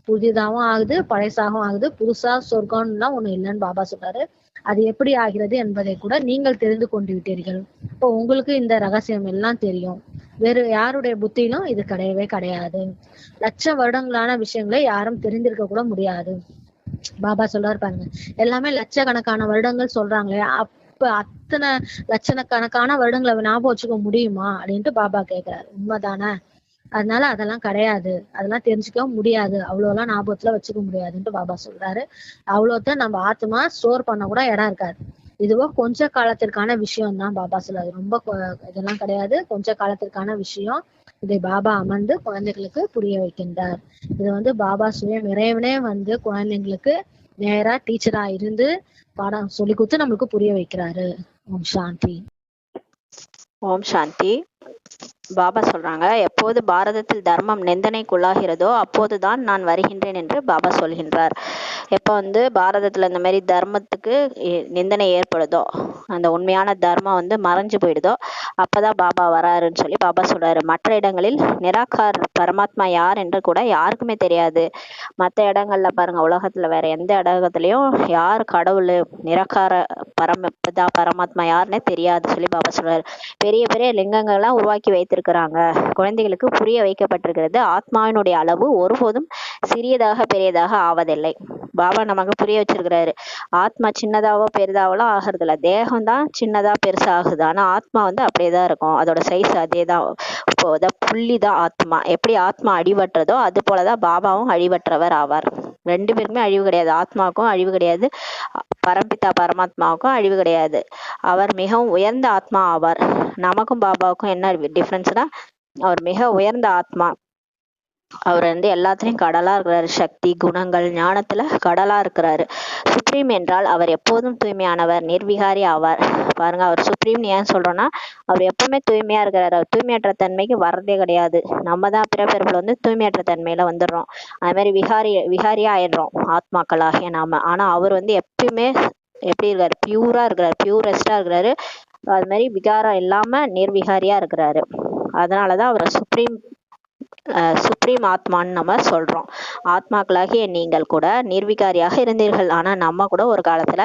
புதிதாகவும் ஆகுது, பழையசாகவும் ஆகுது. புதுசா சொர்க்கம்லாம் ஒண்ணு இல்லைன்னு பாபா சொல்றாரு. அது எப்படி ஆகிறது என்பதை கூட நீங்கள் தெரிந்து கொண்டு விட்டீர்கள். இப்போ உங்களுக்கு இந்த ரகசியம் எல்லாம் தெரியும். வேறு யாருடைய புத்தியிலும் இது கிடையவே கிடையாது. லட்ச வருடங்களான விஷயங்களை யாரும் தெரிந்திருக்க கூட முடியாது. பாபா சொல்றாரு பாருங்க, எல்லாமே லட்சக்கணக்கான வருடங்கள் சொல்றாங்களே, அப்ப அத்தனை லட்சக்கணக்கான வருடங்களை ஞாபகம் வச்சுக்க முடியுமா அப்படின்ட்டு பாபா கேட்கிறாரு. உண்மைதானே? அதனால அதெல்லாம் கிடையாது, அதெல்லாம் தெரிஞ்சுக்கவும் முடியாது, அவ்வளவுலாம் ஞாபகத்துல வச்சுக்க முடியாதுன்ட்டு பாபா சொல்றாரு. அவ்வளோதான் நம்ம ஆத்மா ஸ்டோர் பண்ண கூட இடம் இருக்காது. இதுவோ கொஞ்ச காலத்திற்கான விஷயம் தான் பாபா சொல்றாரு. ரொம்ப இதெல்லாம் கிடையாது, கொஞ்ச காலத்திற்கான விஷயம். இதை பாபா அமர்ந்து குழந்தைகளுக்கு புரிய வைக்கின்றார். இது பாபா சுயம் இறைவனே குழந்தைங்களுக்கு நேரா டீச்சரா இருந்து பாடம் சொல்லி கொடுத்து நம்மளுக்கு புரிய வைக்கிறாரு. ஓம் சாந்தி. ஓம் சாந்தி. பாபா சொல்றாங்க, எப்போது பாரதத்தில் தர்மம் நிந்தனைக்குள்ளாகிறதோ அப்போதுதான் நான் வருகின்றேன் என்று பாபா சொல்கின்றார். எப்போ பாரதத்துல இந்த மாதிரி தர்மத்துக்கு நிந்தனை ஏற்படுதோ, அந்த உண்மையான தர்மம் மறைஞ்சு போயிடுதோ, அப்பதான் பாபா வராருன்னு சொல்லி பாபா சொல்றாரு. மற்ற இடங்களில் நிராகார் பரமாத்மா யார் என்று கூட யாருக்குமே தெரியாது. மற்ற இடங்கள்ல பாருங்க, உலகத்துல வேற எந்த இடத்துலயும் யார் கடவுள் நிராகார பரமாத்மா யாருன்னே தெரியாது சொல்லி பாபா சொல்றாரு. பெரிய பெரிய லிங்கங்கள்லாம் உருவாக்கி வைத்திருக்கிறாங்க. குழந்தைகளுக்கு புரிய வைக்கப்பட்டிருக்கிறது, ஆத்மாவினுடைய அளவு ஒருபோதும் சிறியதாக பெரியதாக ஆவதில்லை. பாபா நமக்கு புரிய வச்சிருக்கிறாரு, ஆத்மா சின்னதாவோ பெரிதாவோ ஆகிறது இல்ல, தேகம் தான் சின்னதா பெருசா ஆகுது, ஆனா ஆத்மா அப்படியேதான் இருக்கும், அதோட சைஸ் அதேதான். இப்போ புள்ளிதான் ஆத்மா. எப்படி ஆத்மா அழிவற்றதோ அது போலதான் பாபாவும் அழிவற்றவர் ஆவார். ரெண்டு பேருக்குமே அழிவு கிடையாது. ஆத்மாவுக்கும் அழிவு கிடையாது, பரம்பிதா பரமாத்மாவுக்கும் அழிவு கிடையாது. அவர் மிகவும் உயர்ந்த ஆத்மா ஆவார். நமக்கும் பாபாவுக்கும் என்ன டிஃபரன்ஸ்னா, அவர் மிக உயர்ந்த ஆத்மா. அவர் எல்லாத்துலயும் கடலா இருக்கிறாரு. சக்தி, குணங்கள், ஞானத்துல கடலா இருக்கிறாரு. சுப்ரீம் என்றால் அவர் எப்போதும் தூய்மையானவர், நிர்விகாரி ஆவார். பாருங்க, அவர் சுப்ரீம் ஏன் சொல்றோம்னா, அவர் எப்பவுமே தூய்மையா இருக்கிறாரு. அவர் தூய்மையற்ற தன்மைக்கு வர்றதே கிடையாது. நம்ம தான் பிறப்பிறப்புல தூய்மையற்ற தன்மையில வந்துடுறோம். அது மாதிரி விகாரியா ஆயிடுறோம் ஆத்மாக்களாகிய நாம. ஆனா அவர் எப்பயுமே எப்படி இருக்காரு, பியூரா இருக்கிறாரு, பியூரஸ்டா இருக்கிறாரு. அது மாதிரி விகாரம் இல்லாம நிர்விகாரியா இருக்கிறாரு. அதனாலதான் அவரை சுப்ரீம் ஆத்மான்னு நம்ம சொல்றோம். ஆத்மாக்களாகிய நீங்கள் கூட நிர்விகாரியாக இருந்தீர்கள். ஆனா நம்ம கூட ஒரு காலத்துல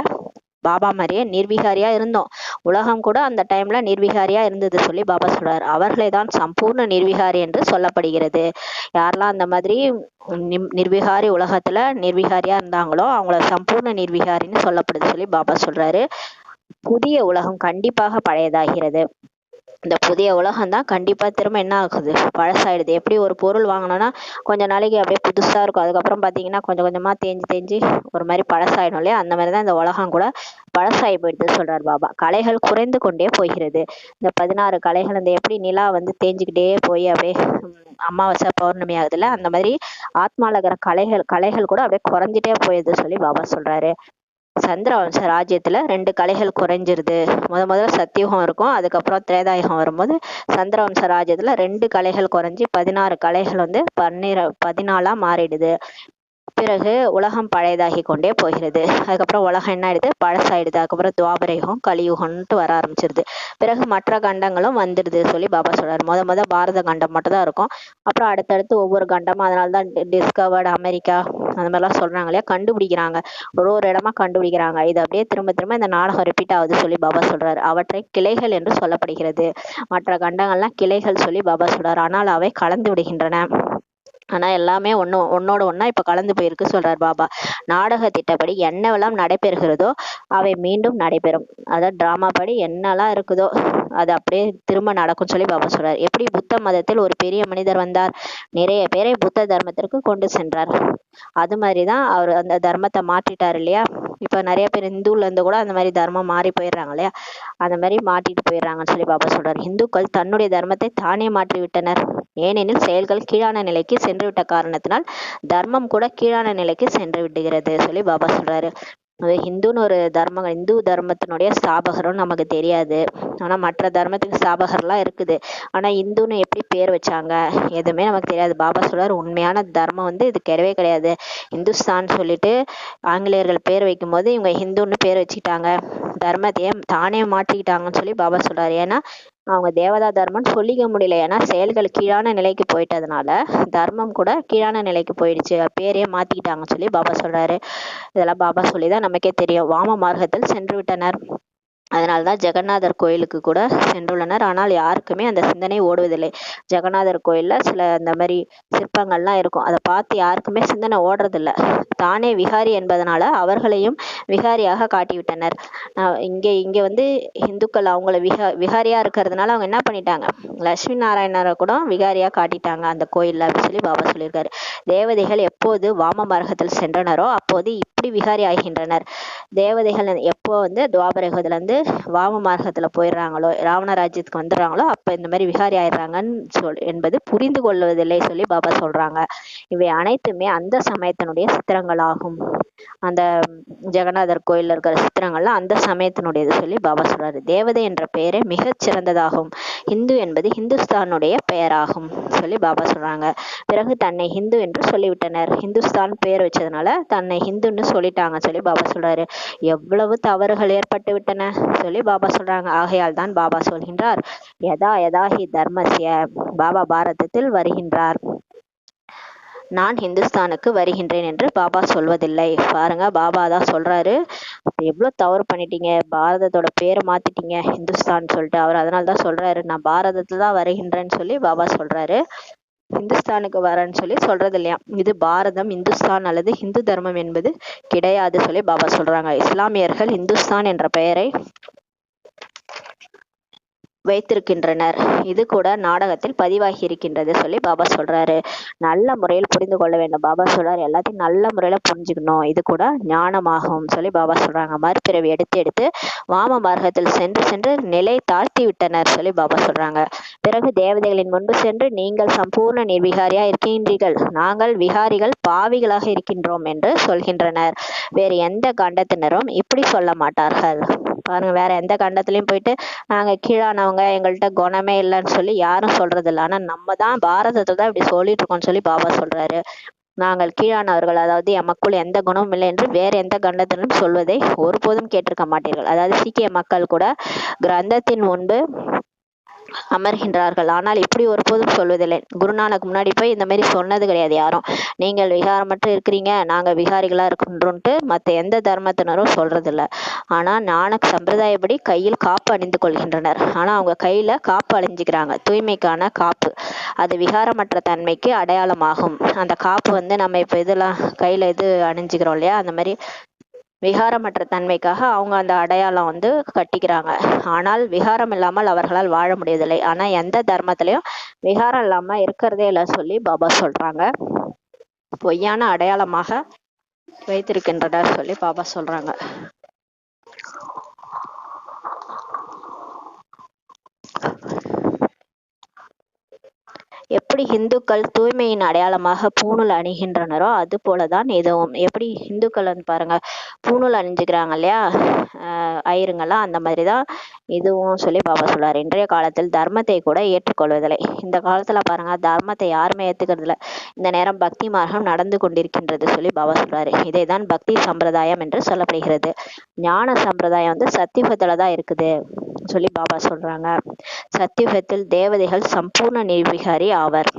பாபா மாதிரியே நிர்விகாரியா இருந்தோம். உலகம் கூட அந்த டைம்ல நிர்விகாரியா இருந்தது சொல்லி பாபா சொல்றாரு. அவர்களே தான் சம்பூர்ண நிர்விகாரி என்று சொல்லப்படுகிறது. யாரெல்லாம் அந்த மாதிரி நிர்விகாரி உலகத்துல நிர்விகாரியா இருந்தாங்களோ அவங்கள சம்பூர்ண நிர்விகாரின்னு சொல்லப்படுது சொல்லி பாபா சொல்றாரு. புதிய உலகம் கண்டிப்பாக பழையதாகிறது. இந்த புதிய உலகம் தான் கண்டிப்பா திரும்ப என்ன ஆகுது, பழசாயிடுது. எப்படி ஒரு பொருள் வாங்கினோம்னா கொஞ்ச நாளைக்கு அப்படியே புதுசா இருக்கும், அதுக்கப்புறம் பாத்தீங்கன்னா கொஞ்சம் கொஞ்சமா தேஞ்சு ஒரு மாதிரி பழசாயிடும் இல்லையா, அந்த மாதிரிதான் இந்த உலகம் கூட பழசாகி போயிடுது சொல்றாரு பாபா. கலைகள் குறைந்து கொண்டே போகிறது. இந்த 16 கலைகள் இந்த எப்படி நிலா வந்து தேஞ்சுக்கிட்டே போய் அப்படியே அமாவாசை பௌர்ணமி ஆகுதுல்ல, அந்த மாதிரி ஆத்மால இருக்கிற கலைகள் கூட அப்படியே குறைஞ்சிட்டே போயிடுது சொல்லி பாபா சொல்றாரு. சந்திரவம்ச ராஜ்யத்துல 2 கலைகள் குறைஞ்சிருது. முதல்ல சத்தியுகம் இருக்கும், அதுக்கப்புறம் திரேதாயுகம் வரும்போது சந்திரவம்ச ராஜ்யத்துல 2 கலைகள் குறைஞ்சி 16 கலைகள் வந்து 14 மாறிடுது. பிறகு உலகம் பழையதாகி கொண்டே போகிறது. அதுக்கப்புறம் உலகம் என்ன ஆயிடுது, பழசாயிடுது. அதுக்கப்புறம் துவாபரயுகம் கலியுகம்ட்டு வர ஆரம்பிச்சிருது. பிறகு மற்ற கண்டங்களும் வந்துடுது சொல்லி பாபா சொல்றாரு. முத பாரத கண்டம் மட்டும் தான் இருக்கும். அப்புறம் அடுத்தடுத்து ஒவ்வொரு கண்டமும், அதனாலதான் டிஸ்கவர்டு அமெரிக்கா அந்த மாதிரிலாம் சொல்றாங்க இல்லையா, கண்டுபிடிக்கிறாங்க, ஒரு இடமா கண்டுபிடிக்கிறாங்க. இது அப்படியே திரும்ப இந்த நாடகம் ரிப்பீட் ஆகுது சொல்லி பாபா சொல்றாரு. அவற்றை கிளைகள் என்று சொல்லப்படுகிறது. மற்ற கண்டங்கள்லாம் கிளைகள் சொல்லி பாபா சொல்றாரு. ஆனால் அவை கலந்து விடுகின்றன. ஆனா எல்லாமே ஒன்னோட ஒன்னா இப்ப கலந்து போயிருக்கு சொல்றாரு பாபா. நாடக திட்டப்படி என்னவெல்லாம் நடைபெறுகிறதோ அவை மீண்டும் நடைபெறும். அதாவது டிராமா படி என்னெல்லாம் இருக்குதோ அது அப்படியே திரும்ப நடக்கும் சொல்லி பாபா சொல்றாரு. எப்படி புத்த மதத்தில் ஒரு பெரிய மனிதர் வந்தார், நிறைய பேரை புத்த தர்மத்திற்கு கொண்டு சென்றார், அது மாதிரிதான் அவர் அந்த தர்மத்தை மாற்றிட்டார் இல்லையா. இப்ப நிறைய பேர் இந்துல இருந்து கூட அந்த மாதிரி தர்மம் மாறி போயிடுறாங்க இல்லையா, அந்த மாதிரி மாற்றிட்டு போயிடுறாங்கன்னு சொல்லி பாபா சொல்றாரு. இந்துக்கள் தன்னுடைய தர்மத்தை தானே மாற்றி விட்டனர். ஏனெனில் செயல்கள் கீழான நிலைக்கு சென்று விட்ட காரணத்தினால் தர்மம் கூட கீழான நிலைக்கு சென்று விடுகிறது சொல்லி பாபா சொல்றாரு. ஹிந்துன்னு ஒரு தர்மம், இந்து தர்மத்தினுடைய ஸ்தாபகரும் நமக்கு தெரியாது. ஆனா மற்ற தர்மத்துக்கு ஸ்தாபகர்லாம் இருக்குது. ஆனா இந்துன்னு எப்படி பேர் வச்சாங்க எதுவுமே நமக்கு தெரியாது. பாபா சொல்றாரு உண்மையான தர்மம் வந்து இது கிடையவே கிடையாது. இந்துஸ்தான் சொல்லிட்டு ஆங்கிலேயர்கள் பேர் வைக்கும் போது இவங்க ஹிந்துன்னு பேர் வச்சுக்கிட்டாங்க, தர்மத்தையே தானே மாற்றிக்கிட்டாங்கன்னு சொல்லி பாபா சொல்றாரு. ஏன்னா அவங்க தேவதா தர்மம்னு சொல்லிக்க முடியல, ஏன்னா செயல்கள் கீழான நிலைக்கு போயிட்டதுனால தர்மம் கூட கீழான நிலைக்கு போயிடுச்சு, பேரையே மாத்திக்கிட்டாங்கன்னு சொல்லி பாபா சொல்றாரு. இதெல்லாம் பாபா சொல்லிதான் நமக்கே தெரியும். வாம மார்க்கத்தில் சென்று விட்டனர். அதனால்தான் ஜெகநாதர் கோயிலுக்கு கூட சென்றுள்ளனர். ஆனால் யாருக்குமே அந்த சிந்தனை ஓடுவதில்லை. ஜெகநாதர் கோயில்ல சில இந்த மாதிரி சிற்பங்கள்லாம் இருக்கும், அதை பார்த்து யாருக்குமே சிந்தனை ஓடுறதில்ல. தானே விகாரி என்பதனால அவர்களையும் விகாரியாக காட்டிவிட்டனர். இங்க வந்து இந்துக்கள் அவங்கள விகாரியா இருக்கிறதுனால அவங்க என்ன பண்ணிட்டாங்க, லட்சுமி நாராயணரை கூட விகாரியா காட்டிட்டாங்க அந்த கோயில்ல அப்படின்னு சொல்லி பாபா சொல்லியிருக்காரு. தேவதைகள் எப்போது வாம மார்க்கத்தில் சென்றனரோ அப்போது இப்படி விகாரி ஆகின்றனர். தேவதைகள் எப்போ வந்து துவாபரயுகத்துல இருந்து வாம மார்க்கத்துல போயிடுறாங்களோ, ராவண ராஜ்யத்துக்கு வந்துடுறாங்களோ அப்ப இந்த மாதிரி விகாரி ஆயிடுறாங்கன்னு என்பது புரிந்து கொள்வதில்லை சொல்லி பாபா சொல்றாங்க. இவை அனைத்துமே அந்த சமயத்தினுடைய சித்திரங்கள் ஆகும். அந்த ஜெகநாதர் கோயில்ல இருக்கிற சித்திரங்கள்லாம் அந்த சமயத்தினுடையது சொல்லி பாபா சொல்றாரு. தேவதை என்ற பெயரே மிகச் சிறந்ததாகும். இந்து என்பது ஹிந்துஸ்தானுடைய பெயராகும் சொல்லி பாபா சொல்றாங்க. பிறகு தன்னை ஹிந்து என்று சொல்லிவிட்டனர். ஹிந்துஸ்தான் பெயர் வச்சதுனால தன்னை ஹிந்துன்னு சொல்லிட்டாங்க சொல்லி பாபா சொல்றாரு. எவ்வளவு தவறுகள் ஏற்பட்டு விட்டன சொல்லி பாபா சொல்றாங்க. ஆகையால் தான் பாபா சொல்கின்றார், யதா யதாஹி தர்மஸ்ய, பாபா பாரதத்தில் வருகின்றார், நான் ஹிந்துஸ்தானுக்கு வருகின்றேன் என்று பாபா சொல்வதில்லை. பாருங்க, பாபா தான் சொல்றாரு, எவ்வளவு தவறு பண்ணிட்டீங்க, பாரதத்தோட பேரை மாத்திட்டீங்க ஹிந்துஸ்தான் சொல்லிட்டு. அவர் அதனாலதான் சொல்றாரு, நான் பாரதத்துல தான் வருகின்றேன்னு சொல்லி பாபா சொல்றாரு. ஹிந்துஸ்தானுக்கு வரேன்னு சொல்லி சொல்றது இல்லையா. இது பாரதம், இந்துஸ்தான் அல்லது ஹிந்து தர்மம் என்பது கிடையாது சொல்லி பாபா சொல்றாங்க. இஸ்லாமியர்கள் இந்துஸ்தான் என்ற பெயரை வைத்திருக்கின்றனர். இது கூட நாடகத்தில் பதிவாகி இருக்கின்றது சொல்லி பாபா சொல்றாரு. நல்ல முறையில் புரிந்து கொள்ள வேண்டும். பாபா சொல்றாரு எல்லாத்தையும் நல்ல முறையில புரிஞ்சுக்கணும், இது கூட ஞானமாகும் சொல்லி பாபா சொல்றாங்க. மறுபிறவி எடுத்து வாம மார்க்கத்தில் சென்று நிலை தாழ்த்தி விட்டனர் சொல்லி பாபா சொல்றாங்க. பிறகு தேவதைகளின் முன்பு சென்று நீங்கள் சம்பூர்ண நிர்விகாரியா இருக்கின்றீர்கள், நாங்கள் விகாரிகள் பாவிகளாக இருக்கின்றோம் என்று சொல்கின்றனர். வேறு எந்த கண்டத்தினரும் இப்படி சொல்ல மாட்டார்கள். பாருங்க, வேற எந்த கண்டத்திலயும் போயிட்டு நாங்க கீழானவங்க, எங்கள்கிட்ட குணமே இல்லைன்னு சொல்லி யாரும் சொல்றது இல்லை. ஆனா நம்ம தான் பாரதத்துல தான் இப்படி சொல்லிட்டு இருக்கோம்னு சொல்லி பாபா சொல்றாரு. நாங்கள் கீழானவர்கள், அதாவது எமக்குள் எந்த குணமும் இல்லை என்று வேற எந்த கண்டத்திலும் சொல்வதை ஒருபோதும் கேட்டிருக்க மாட்டீர்கள். அதாவது சீக்கிய மக்கள் கூட கிரந்தத்தின் முன்பு அமர்கின்றார்கள், ஆனால் இப்படி ஒருபோதும் சொல்வதில்லை. குருநானக் முன்னாடி போய் இந்த மாதிரி சொன்னது கிடையாது யாரும். நீங்கள் விகாரமற்று இருக்கிறீங்க, நாங்க விகாரிகளா இருக்கின்றோன்ட்டு மற்ற எந்த தர்மத்தினரும் சொல்றதில்ல. ஆனா நானக் சம்பிரதாயப்படி கையில் காப்பு அணிந்து கொள்கின்றனர். ஆனா அவங்க கையில காப்பு அணிஞ்சுக்கிறாங்க, தூய்மைக்கான காப்பு. அது விகாரமற்ற தன்மைக்கு அடையாளமாகும். அந்த காப்பு வந்து நம்ம இப்ப இதெல்லாம் கையில இது அணிஞ்சுக்கிறோம் இல்லையா, அந்த மாதிரி விகாரமற்ற தன்மைக்காக அவங்க அந்த அடையாளம் வந்து கட்டிக்கிறாங்க. ஆனால் விகாரம் இல்லாமல் அவர்களால் வாழ முடியவில்லை. ஆனா எந்த தர்மத்திலையும் விகாரம் இல்லாம இருக்கிறதே இல்லை சொல்லி பாபா சொல்றாங்க. பொய்யான அடையாளமாக வைத்திருக்கின்றனர் சொல்லி பாபா சொல்றாங்க. எப்படி இந்துக்கள் தூய்மையின் அடையாளமாக பூணூல் அணிகின்றனரோ அது போலதான் இதுவும். எப்படி இந்துக்கள் வந்து பாருங்க பூணூல் அணிஞ்சுக்கிறாங்க இல்லையா, ஐயருங்கெல்லாம், அந்த மாதிரிதான் இதுவும் சொல்லி பாபா சொல்றாரு. இன்றைய காலத்தில் தர்மத்தை கூட ஏற்றுக்கொள்வதில்லை. இந்த காலத்துல பாருங்க தர்மத்தை யாருமே ஏத்துக்கிறது இல்லை. இந்த நேரம் பக்தி மார்க்கம் நடந்து கொண்டிருக்கின்றது சொல்லி பாபா சொல்றாரு. இதைதான் பக்தி சம்பிரதாயம் என்று சொல்லப்படுகிறது. ஞான சம்பிரதாயம் வந்து சத்தியுகத்துலதான் இருக்குது சொல்லி பாபா சொல்றாங்க. சத்தியுகத்தில் தேவதைகள் சம்பூர்ண நிர்விகாரி ஆவர்.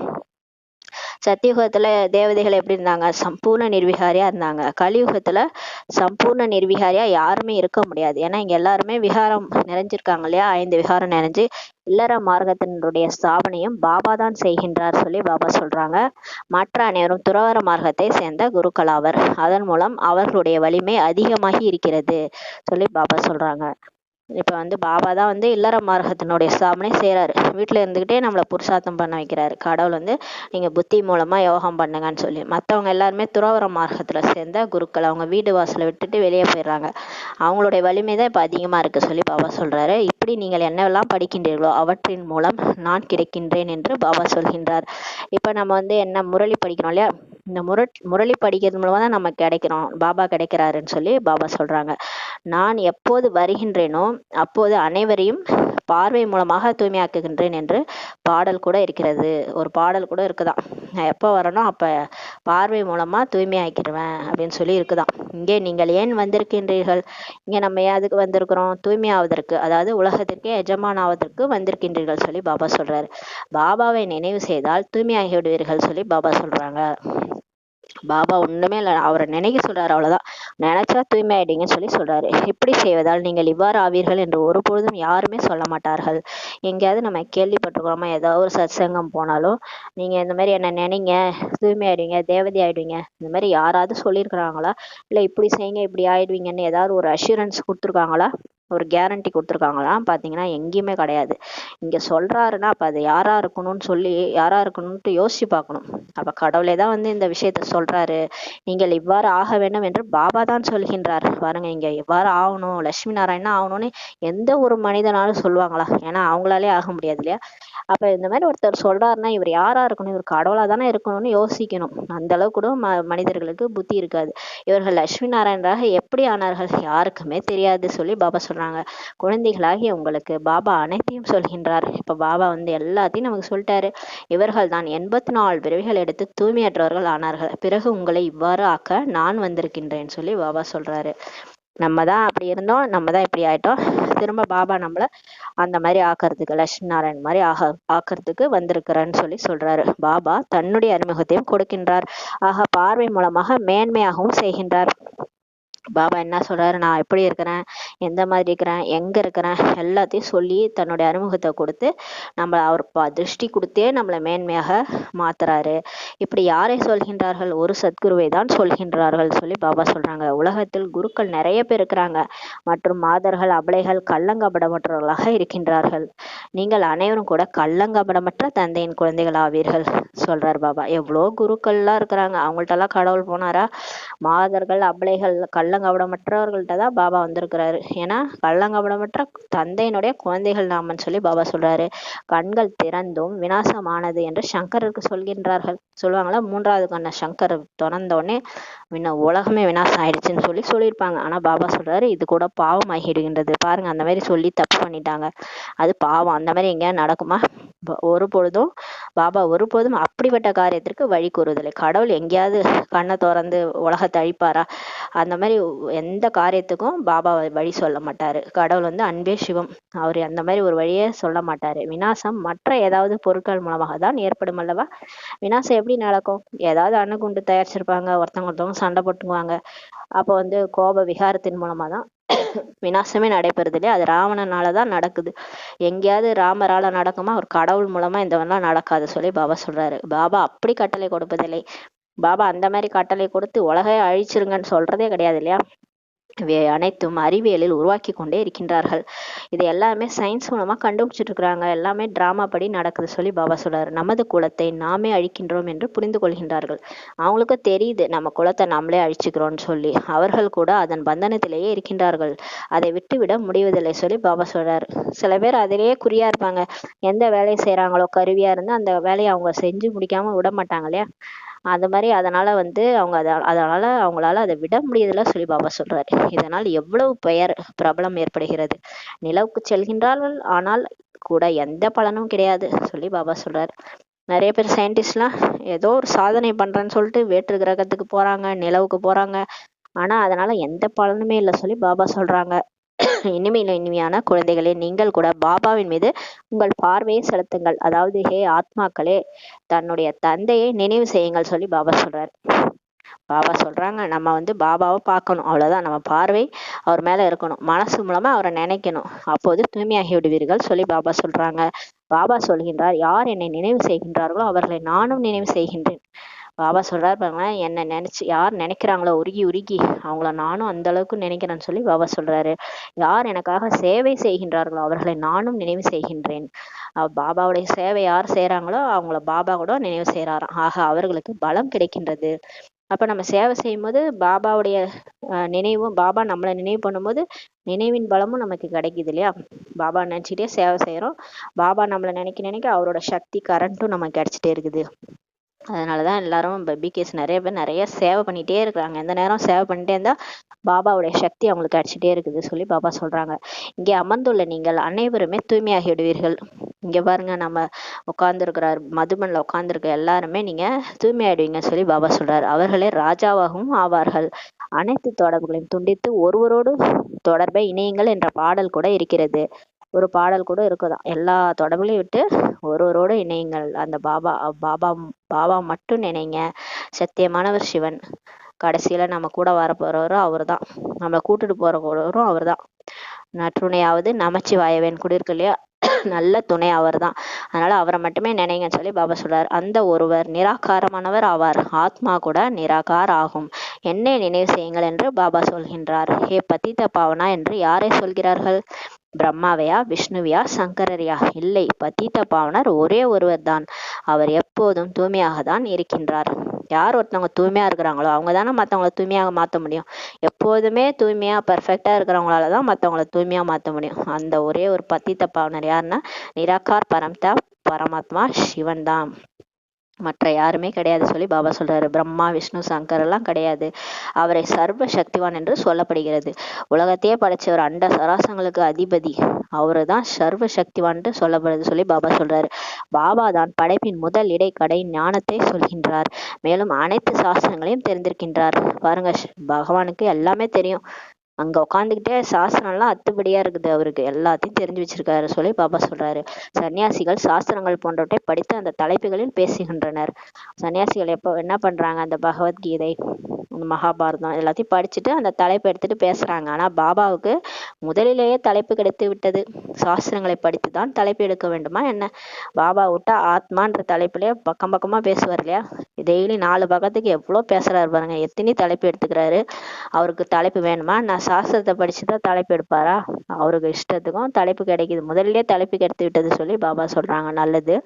சத்தியுகத்துல தேவதைகள் எப்படி இருந்தாங்க, சம்பூர்ண நிர்விகாரியா இருந்தாங்க. கலியுகத்துல சம்பூர்ண நிர்விகாரியா யாருமே இருக்க முடியாது. ஏன்னா இங்க எல்லாருமே விகாரம் நிறைஞ்சிருக்காங்க இல்லையா, 5 விகாரம் நிறைஞ்சு இல்லற மார்க்கத்தினுடைய ஸ்தாபனையும் பாபா தான் செய்கின்றார் சொல்லி பாபா சொல்றாங்க. மற்ற அனைவரும் துறவற மார்க்கத்தை சேர்ந்த குருக்களாவர். அதன் மூலம் அவர்களுடைய வலிமை அதிகமாகி இருக்கிறது சொல்லி பாபா சொல்றாங்க. இப்ப வந்து பாபா தான் வந்து இல்லற மார்க்கத்தினுடைய ஸ்தாபனை செய்யறாரு. வீட்டுல இருந்துகிட்டே நம்மளை புருஷார்த்தம் பண்ண வைக்கிறாரு. கடவுள் வந்து நீங்க புத்தி மூலமா யோகம் பண்ணுங்கன்னு சொல்லி. மத்தவங்க எல்லாருமே துறவற மார்க்கத்துல சேர்ந்த குருக்கள், அவங்க வீடு வாசலை விட்டுட்டு வெளியே போயிடுறாங்க. அவங்களுடைய வலிமை தான் இப்ப அதிகமா இருக்கு சொல்லி பாபா சொல்றாரு. இப்படி நீங்கள் என்னவெல்லாம் படிக்கின்றீர்களோ அவற்றின் மூலம் நான் கிடைக்கின்றேன் என்று பாபா சொல்கின்றார். இப்ப நம்ம வந்து என்ன முரளி படிக்கிறோம் இல்லையா, இந்த முரளி படிக்கிறது மூலமா தான் நம்ம கிடைக்கிறோம், பாபா கிடைக்கிறாருன்னு சொல்லி பாபா சொல்றாங்க. நான் எப்போது வருகின்றேனோ அப்போது அனைவரையும் பார்வை மூலமாக தூய்மையாக்குகின்றேன் என்று பாடல் கூட இருக்கிறது. ஒரு பாடல் கூட இருக்குதாம், நான் எப்போ வரணும் அப்ப பார்வை மூலமா தூய்மையாக்கிடுவேன் அப்படின்னு சொல்லி இருக்குதாம். இங்கே நீங்கள் ஏன் வந்திருக்கின்றீர்கள், இங்க நம்ம அதுக்கு வந்திருக்கிறோம், தூய்மையாவதற்கு, அதாவது உலகத்திற்கே எஜமான் ஆவதற்கு வந்திருக்கின்றீர்கள் சொல்லி பாபா சொல்றாரு. பாபாவை நினைவு செய்தால் தூய்மையாகி விடுவீர்கள் சொல்லி பாபா சொல்றாங்க. பாபா ஒண்ணுமே இல்லை, அவரை நினைக்க சொல்றாரு, அவ்வளவுதான். நினைச்சா தூய்மை ஆயிடுங்கன்னு சொல்லி சொல்றாரு. இப்படி செய்வதால் நீங்கள் இவ்வாறு ஆவீர்கள் என்று ஒருபொழுதும் யாருமே சொல்ல மாட்டார்கள். எங்கேயாவது நம்ம கேள்விப்பட்டிருக்கிறோமா, ஏதாவது ஒரு சத்சங்கம் போனாலும் நீங்க இந்த மாதிரி என்ன நினைங்க தூய்மை ஆயிடுவீங்க, தேவதை ஆயிடுவீங்க, இந்த மாதிரி யாராவது சொல்லியிருக்கிறாங்களா, இல்லை இப்படி செய்யுங்க இப்படி ஆயிடுவீங்கன்னு ஏதாவது ஒரு அஷூரன்ஸ் கொடுத்துருக்காங்களா, ஒரு கேரண்டி கொடுத்துருக்காங்களா பாத்தீங்கன்னா எங்கேயுமே கிடையாது. இங்க சொல்றாருன்னா அப்ப அது யாரா இருக்கணும்னு சொல்லி யாரா இருக்கணும்னு யோசிச்சு பார்க்கணும். அப்ப கடவுளே தான் வந்து இந்த விஷயத்த சொல்றாரு. நீங்கள் இவ்வாறு ஆக வேண்டும் என்று பாபா தான் சொல்கின்றார். பாருங்க, இங்க இவ்வாறு ஆகணும், லட்சுமி நாராயணா ஆகணும்னு எந்த ஒரு மனிதனாலும் சொல்லுவாங்களா, ஏன்னா அவங்களாலே ஆக முடியாது இல்லையா. அப்ப இந்த மாதிரி ஒருத்தர் சொல்றாருன்னா இவர் யாரா இருக்கணும், இவர் கடவுளா தானே இருக்கணும்னு யோசிக்கணும். அந்த அளவு கூட மனிதர்களுக்கு புத்தி இருக்காது. இவர்கள் லட்சுமி நாராயணராக எப்படி ஆனார்கள் யாருக்குமே தெரியாது சொல்லி பாபா சொல்றாங்க. குழந்தைகளாகிய உங்களுக்கு பாபா அனைத்தையும் சொல்கின்றார். இப்ப பாபா வந்து எல்லாத்தையும் நமக்கு சொல்லிட்டாரு. இவர்கள் தான் 84 பிறவிகள் எடுத்து தூய்மையற்றவர்கள் ஆனார்கள். பிறகு உங்களை இவ்வாறு ஆக்க நான் வந்திருக்கின்றேன் சொல்லி பாபா சொல்றாரு. நம்ம தான் அப்படி இருந்தோம், நம்ம தான் இப்படி ஆயிட்டோம். திரும்ப பாபா நம்மள அந்த மாதிரி ஆக்கிறதுக்கு, லட்சுமி நாராயண் மாதிரி ஆக்கிறதுக்கு வந்திருக்கிறேன்னு சொல்லி சொல்றாரு. பாபா தன்னுடைய அறிமுகத்தையும் கொடுக்கின்றார். ஆக பார்வை மூலமாக மேன்மையாகவும் செய்கின்றார். பாபா என்ன சொல்றாரு, நான் எப்படி இருக்கிறேன், எந்த மாதிரி இருக்கிறேன், எங்க இருக்கிறேன் எல்லாத்தையும் சொல்லி தன்னுடைய அறிமுகத்தை கொடுத்து நம்மள அவர் திருஷ்டி கொடுத்தே நம்மளை மேன்மையாக மாத்துறாரு. இப்படி யாரை சொல்கின்றார்கள், ஒரு சத்குருவை தான் சொல்கின்றார்கள் சொல்லி பாபா சொல்றாங்க. உலகத்தில் குருக்கள் நிறைய பேர் இருக்கிறாங்க, மற்றும் மாதர்கள் அபலைகள் கள்ளங்கபடமற்றவர்களாக இருக்கின்றார்கள். நீங்கள் அனைவரும் கூட கள்ளங்கபடமற்ற தந்தையின் குழந்தைகள் ஆவீர்கள் சொல்றார் பாபா. எவ்வளோ குருக்கள்லாம் இருக்கிறாங்க, அவங்கள்ட்ட எல்லாம் கடவுள் போனாரா, மாதர்கள் அபலைகள் கள்ளங்கபடமற்றவர்கள்ட்ட தான் பாபா வந்திருக்கிறாரு. ஏன்னா கள்ளங்கபடமற்ற தந்தையினுடைய குழந்தைகள் நாமன்னு சொல்லி பாபா சொல்றாரு. கண்கள் திறந்தும் விநாசமானது என்று சங்கருக்கு சொல்கின்றார்கள். சொல்லுவாங்களா, 3வது கண்ண சங்கர் திறந்த உடனே உலகமே விநாசம் ஆயிடுச்சுன்னு சொல்லி சொல்லியிருப்பாங்க. ஆனா பாபா சொல்றாரு இது கூட பாவம் ஆகிடுகின்றது. பாருங்க, அந்த மாதிரி சொல்லி தப்பு பண்ணிட்டாங்க, அது பாவம். அந்த மாதிரி எங்கேயா நடக்குமா, ஒரு பொழுதும் பாபா ஒருபோதும் அப்படிப்பட்ட காரியத்திற்கு வழி கூறுவதில்லை. கடவுள் எங்கேயாவது கண்ணை திறந்து உலகத்தை அழிப்பாரா? அந்த மாதிரி எந்த காரியத்துக்கும் பாபா வழி சொல்ல மாட்டாரு. கடவுள் அன்பே சிவம், அவர் அந்த மாதிரி ஒரு வழியே சொல்ல மாட்டாரு. விநாசம் மற்ற ஏதாவது பொருட்கள் மூலமாக தான் ஏற்படும் அல்லவா? விநாசம் எப்படி நடக்கும்? ஏதாவது அணுகுண்டு தயாரிச்சிருப்பாங்க, ஒருத்தவங்க சண்டை போட்டுக்குவாங்க. அப்போ கோப விகாரத்தின் மூலமா தான் விநாசமே நடைபெறுது இல்லையா? அது ராவணனாலதான் நடக்குது. எங்கேயாவது ராமரால நடக்குமா? ஒரு கடவுள் மூலமா இந்த மாதிரிலாம் நடக்காது சொல்லி பாபா சொல்றாரு. பாபா அப்படி கட்டளை கொடுப்பதில்லை. பாபா அந்த மாதிரி கட்டளை கொடுத்து உலகையே அழிச்சிருங்கன்னு சொல்றதே கிடையாது இல்லையா? அனைத்தும் அறிவியலில் உருவாக்கி கொண்டே இருக்கின்றார்கள். இது எல்லாமே சயின்ஸ் மூலமா கண்டுபிடிச்சிட்டு இருக்கிறாங்க. எல்லாமே டிராமா படி நடக்குது சொல்லி பாபா சொல்றாரு. நமது குலத்தை நாமே அழிக்கின்றோம் என்று புரிந்து கொள்கின்றார்கள். அவங்களுக்கு தெரியுது நம்ம குலத்தை நாமளே அழிச்சுக்கிறோம்னு சொல்லி. அவர்கள் கூட அதன் பந்தனத்திலேயே இருக்கின்றார்கள். அதை விட்டுவிட முடிவதில்லை சொல்லி பாபா சொல்றாரு. சில பேர் அதிலேயே குறியா இருப்பாங்க. எந்த வேலையை செய்யறாங்களோ கருவியா இருந்து அந்த வேலையை அவங்க செஞ்சு முடிக்காம விட மாட்டாங்க இல்லையா? அந்த மாதிரி அதனால அவங்க அதனால அவங்களால அதை விட முடியதில்லை சொல்லி பாபா சொல்றாரு. இதனால் எவ்வளவு பெயர் பிரபலம் ஏற்படுகிறது. நிலவுக்கு செல்கின்றார்கள், ஆனால் கூட எந்த பலனும் கிடையாது சொல்லி பாபா சொல்றாரு. நிறைய பேர் சயின்டிஸ்ட்லாம் ஏதோ ஒரு சாதனை பண்றேன்னு சொல்லிட்டு வேற்று கிரகத்துக்கு போறாங்க, நிலவுக்கு போறாங்க. ஆனா அதனால எந்த பலனுமே இல்லை சொல்லி பாபா சொல்றாங்க. இனிமையான குழந்தைகளே, நீங்கள் கூட பாபாவின் மீது உங்கள் பார்வையை செலுத்துங்கள். அதாவது ஹே ஆத்மாக்களே, தன்னுடைய தந்தையை நினைவு செய்யுங்கள் சொல்லி பாபா சொல்றாரு. பாபா சொல்றாங்க நம்ம பாபாவை பார்க்கணும், அவ்வளவுதான். நம்ம பார்வை அவர் மேல இருக்கணும், மனசு மூலமா அவரை நினைக்கணும், அப்போது தூய்மையாகி விடுவீர்கள் சொல்லி பாபா சொல்றாங்க. பாபா சொல்கின்றார், யார் என்னை நினைவு செய்கின்றார்களோ அவர்களை நானும் நினைவு செய்கின்றேன். பாபா சொல்றாரு பாருங்களேன், என்னை நினைச்சு யார் நினைக்கிறாங்களோ உருகி உருகி, அவங்கள நானும் அந்த அளவுக்கு நினைக்கிறேன்னு சொல்லி பாபா சொல்றாரு. யார் எனக்காக சேவை செய்கின்றார்களோ அவர்களை நானும் நினைவு செய்கின்றேன். பாபாவுடைய சேவை யார் செய்யறாங்களோ அவங்கள பாபா கூட நினைவு செய்யறாராம். ஆக அவர்களுக்கு பலம் கிடைக்கின்றது. அப்ப நம்ம சேவை செய்யும் போது பாபாவுடைய நினைவும், பாபா நம்மளை நினைவு பண்ணும்போது நினைவின் பலமும் நமக்கு கிடைக்குது இல்லையா? பாபா நினைச்சுட்டே சேவை செய்யறோம். பாபா நம்மளை நினைக்க நினைக்க அவரோட சக்தி கரண்ட்டும் நமக்கு கிடைச்சிட்டே இருக்குது. அதனாலதான் எல்லாரும் பிகேஸ் நிறைய பேர் நிறைய சேவை பண்ணிட்டே இருக்கிறாங்க. எந்த நேரம் சேவை பண்ணிட்டே இருந்தா பாபாவுடைய சக்தி அவங்களுக்கு கிடைச்சிட்டே இருக்குது சொல்லி பாபா சொல்றாங்க. இங்கே அமர்ந்துள்ள நீங்கள் அனைவருமே தூய்மையாகி விடுவீர்கள். இங்க பாருங்க, நம்ம உட்கார்ந்துருக்கிறார் மதுபன்ல உட்கார்ந்துருக்க எல்லாருமே நீங்க தூய்மையாயிடுவீங்க சொல்லி பாபா சொல்றாரு. அவர்களே ராஜாவாகவும் ஆவார்கள். அனைத்து தொடர்புகளையும் துண்டித்து ஒருவரோடு தொடர்பை இணையுங்கள் என்ற பாடல் கூட இருக்கிறது. ஒரு பாடல் கூட இருக்குதாம். எல்லா தொடர்புகளையும் விட்டு ஒருவரோடு இணையுங்கள். அந்த பாபா பாபா பாபா மட்டும் நினைங்க. சத்தியமானவர் சிவன். கடைசியில நம்ம கூட வர போறவரும் அவர்தான், நம்மளை கூட்டிட்டு போறவரும் அவர்தான். நற்றுணையாவது நமச்சிவாயவன் கூட இருக்கு இல்லையா? நல்ல துணை அவர்தான். அதனால அவரை மட்டுமே நினைங்கன்னு சொல்லி பாபா சொல்றார். அந்த ஒருவர் நிராகாரமானவர் ஆவார். ஆத்மா கூட நிராகார் ஆகும். என்னை நினைவு செய்யுங்கள் என்று பாபா சொல்கின்றார். ஹே பத்தித பாவனா என்று யாரை சொல்கிறார்கள்? பிரம்மாவையா, விஷ்ணுவியா, சங்கரரியா? இல்லை, பத்தித பாவனர் ஒரே ஒருவர் தான். அவர் எப்போதும் தூய்மையாக தான் இருக்கின்றார். யார் ஒருத்தவங்க தூய்மையா இருக்கிறாங்களோ அவங்க தானே மற்றவங்களை தூய்மையாக மாற்ற முடியும். எப்போதுமே தூய்மையா பர்ஃபெக்டா இருக்கிறவங்களாலதான் மற்றவங்களை தூய்மையா மாற்ற முடியும். அந்த ஒரே ஒரு பத்தித பாவனர் யாருன்னா நிராகார் பரம்தா பரமாத்மா சிவன் தான். மற்ற யாருமே கிடையாது சொல்லி பாபா சொல்றாரு. பிரம்மா, விஷ்ணு, சங்கர் எல்லாம் கிடையாது. அவரை சர்வ சக்திவான் என்று சொல்லப்படுகிறது. உலகத்தையே படைச்சவர், அண்ட சராசங்களுக்கு அதிபதி, அவரு தான் சர்வ சக்திவான் சொல்லப்படுது சொல்லி பாபா சொல்றாரு. பாபா தான் படைப்பின் முதல் இடை கடை ஞானத்தை சொல்கின்றார். மேலும் அனைத்து சாஸ்திரங்களையும் தெரிந்திருக்கின்றார். பாருங்க, பகவானுக்கு எல்லாமே தெரியும். அங்க உட்காந்துக்கிட்டே சாஸ்திரம்லாம் அத்துப்படியா இருக்குது. அவருக்கு எல்லாத்தையும் தெரிஞ்சு வச்சிருக்காரு சொல்லி பாபா சொல்றாரு. சன்னியாசிகள் சாஸ்திரங்கள் போன்றவற்றை படித்து அந்த தலைப்புகளில் பேசுகின்றனர். சன்னியாசிகள் என்ன பண்றாங்க? அந்த பகவத்கீதை, மகாபாரதம் எல்லாத்தையும் படிச்சுட்டு அந்த தலைப்பு எடுத்துட்டு பேசுறாங்க. ஆனா பாபாவுக்கு முதலிலேயே தலைப்பு கிடைத்து விட்டது. சாஸ்திரங்களை படித்துதான் தலைப்பு எடுக்க வேண்டுமா என்ன? பாபா விட்டா ஆத்மான்ற தலைப்புலயே பக்கம் பக்கமா பேசுவார் இல்லையா? டெய்லி 4 பக்கத்துக்கு எவ்வளவு பேசுறாரு பாருங்க. எத்தனை தலைப்பு எடுத்துக்கிறாரு. அவருக்கு தலைப்பு வேணுமா? நான் சாஸ்திரத்தை படிச்சுதான் தலைப்பு எடுப்பாரா? அவருக்கு இஷ்டத்துக்கும் தலைப்பு கிடைக்குது. முதலிலே தலைப்பு கிடைத்து விட்டது சொல்லி பாபா சொல்றாங்க. நல்லது.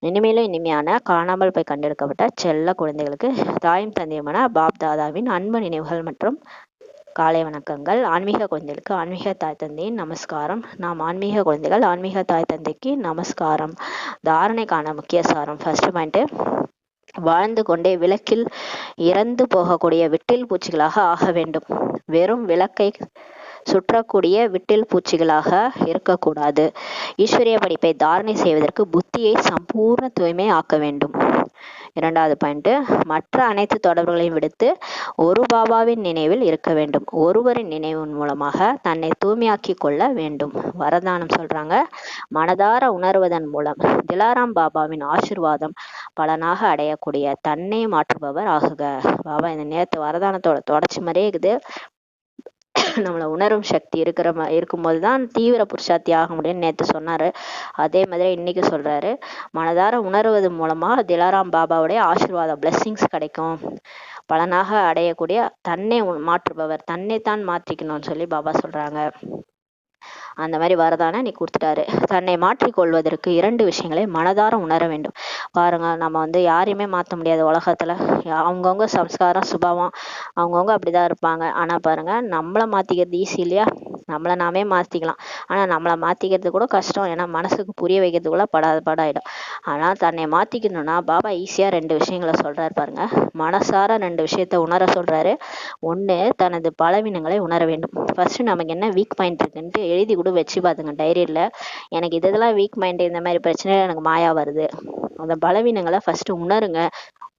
இனிமேலும் இனிமையான காணாமல் போய் கண்டெடுக்கப்பட்ட செல்ல குழந்தைகளுக்கு தாயும் தந்தையுமான பாப் தாதாவின் அன்பு நினைவுகள் மற்றும் காலை வணக்கங்கள். ஆன்மீக குழந்தைகளுக்கு ஆன்மீக தாய் தந்தையின் நமஸ்காரம். நாம் ஆன்மீக குழந்தைகள் ஆன்மீக தாய் தந்தைக்கு நமஸ்காரம். தாரணைக்கான முக்கிய சாரம். ஃபர்ஸ்ட் பாயிண்ட், வாழ்ந்து கொண்டே விளக்கில் இறந்து போகக்கூடிய விட்டில் பூச்சிகளாக ஆக வேண்டும். வெறும் விளக்கை சுற்றக்கூடிய விட்டில் பூச்சிகளாக இருக்கக்கூடாது. ஈஸ்வரிய படிப்பை தாரணை செய்வதற்கு புத்தியை சம்பூர்ண தூய்மை ஆக்க வேண்டும். 2வது பாயிண்ட், மற்ற அனைத்து தொடர்புகளையும் விடுத்து ஒரு பாபாவின் நினைவில் இருக்க வேண்டும். ஒருவரின் நினைவின் மூலமாக தன்னை தூய்மையாக்கி கொள்ள வேண்டும். வரதானம் சொல்றாங்க, மனதார உணர்வதன் மூலம் திலாராம் பாபாவின் ஆசிர்வாதம் பலனாக அடையக்கூடிய தன்னை மாற்றுபவர் ஆகுக. பாபா இந்த நேரத்து வரதானத்தோட தொடர்ச்சி மாதிரியே இருக்குது. நம்மள உணரும் சக்தி இருக்கும்போதுதான் தீவிர புருஷார்த்தி ஆக முடியும்னு நேத்து சொன்னாரு. அதே மாதிரி இன்னைக்கு சொல்றாரு, மனதார உணர்வது மூலமா திலாராம் பாபாவுடைய ஆசீர்வாதம் பிளெஸ்ஸிங்ஸ் கிடைக்கும், பலனாக அடையக்கூடிய தன்னை மாற்றுபவர், தன்னைத்தான் மாற்றிக்கணும்னு சொல்லி பாபா சொல்றாங்க. அந்த மாதிரி வரதானே நீ கொடுத்துட்டாரு. தன்னை மாற்றிக்கொள்வதற்கு 2 விஷயங்களை மனதார உணர வேண்டும். பாருங்க, நம்ம யாரையுமே மாற்ற முடியாது உலகத்துல. அவங்கவுங்க சம்ஸ்காரம் சுபாவம் அவங்கவுங்க அப்படிதான் இருப்பாங்க. ஆனா பாருங்க, நம்மளை மாத்திக்கிறது ஈஸி இல்லையா? நம்மளை நாமே மாத்திக்கலாம். ஆனா நம்மளை மாத்திக்கிறது கூட கஷ்டம். ஏன்னா மனசுக்கு புரிய வைக்கிறதுக்குள்ள படாயிடும். ஆனா தன்னை மாத்திக்கணும்னா பாபா ஈஸியா 2 விஷயங்களை சொல்றாரு பாருங்க. மனசார 2 விஷயத்த உணர சொல்றாரு. 1, தனது பலவீனங்களை உணர வேண்டும். ஃபர்ஸ்ட் நமக்கு என்ன வீக் பாயிண்ட் இருக்குன்ட்டு எழுதி கூட வச்சு பாத்துங்க டைரியில. எனக்கு இதெல்லாம் வீக் மைண்ட், இந்த மாதிரி பிரச்சனை எனக்கு மாயா வருது. அந்த பலவீனங்களை ஃபர்ஸ்ட் உணருங்க.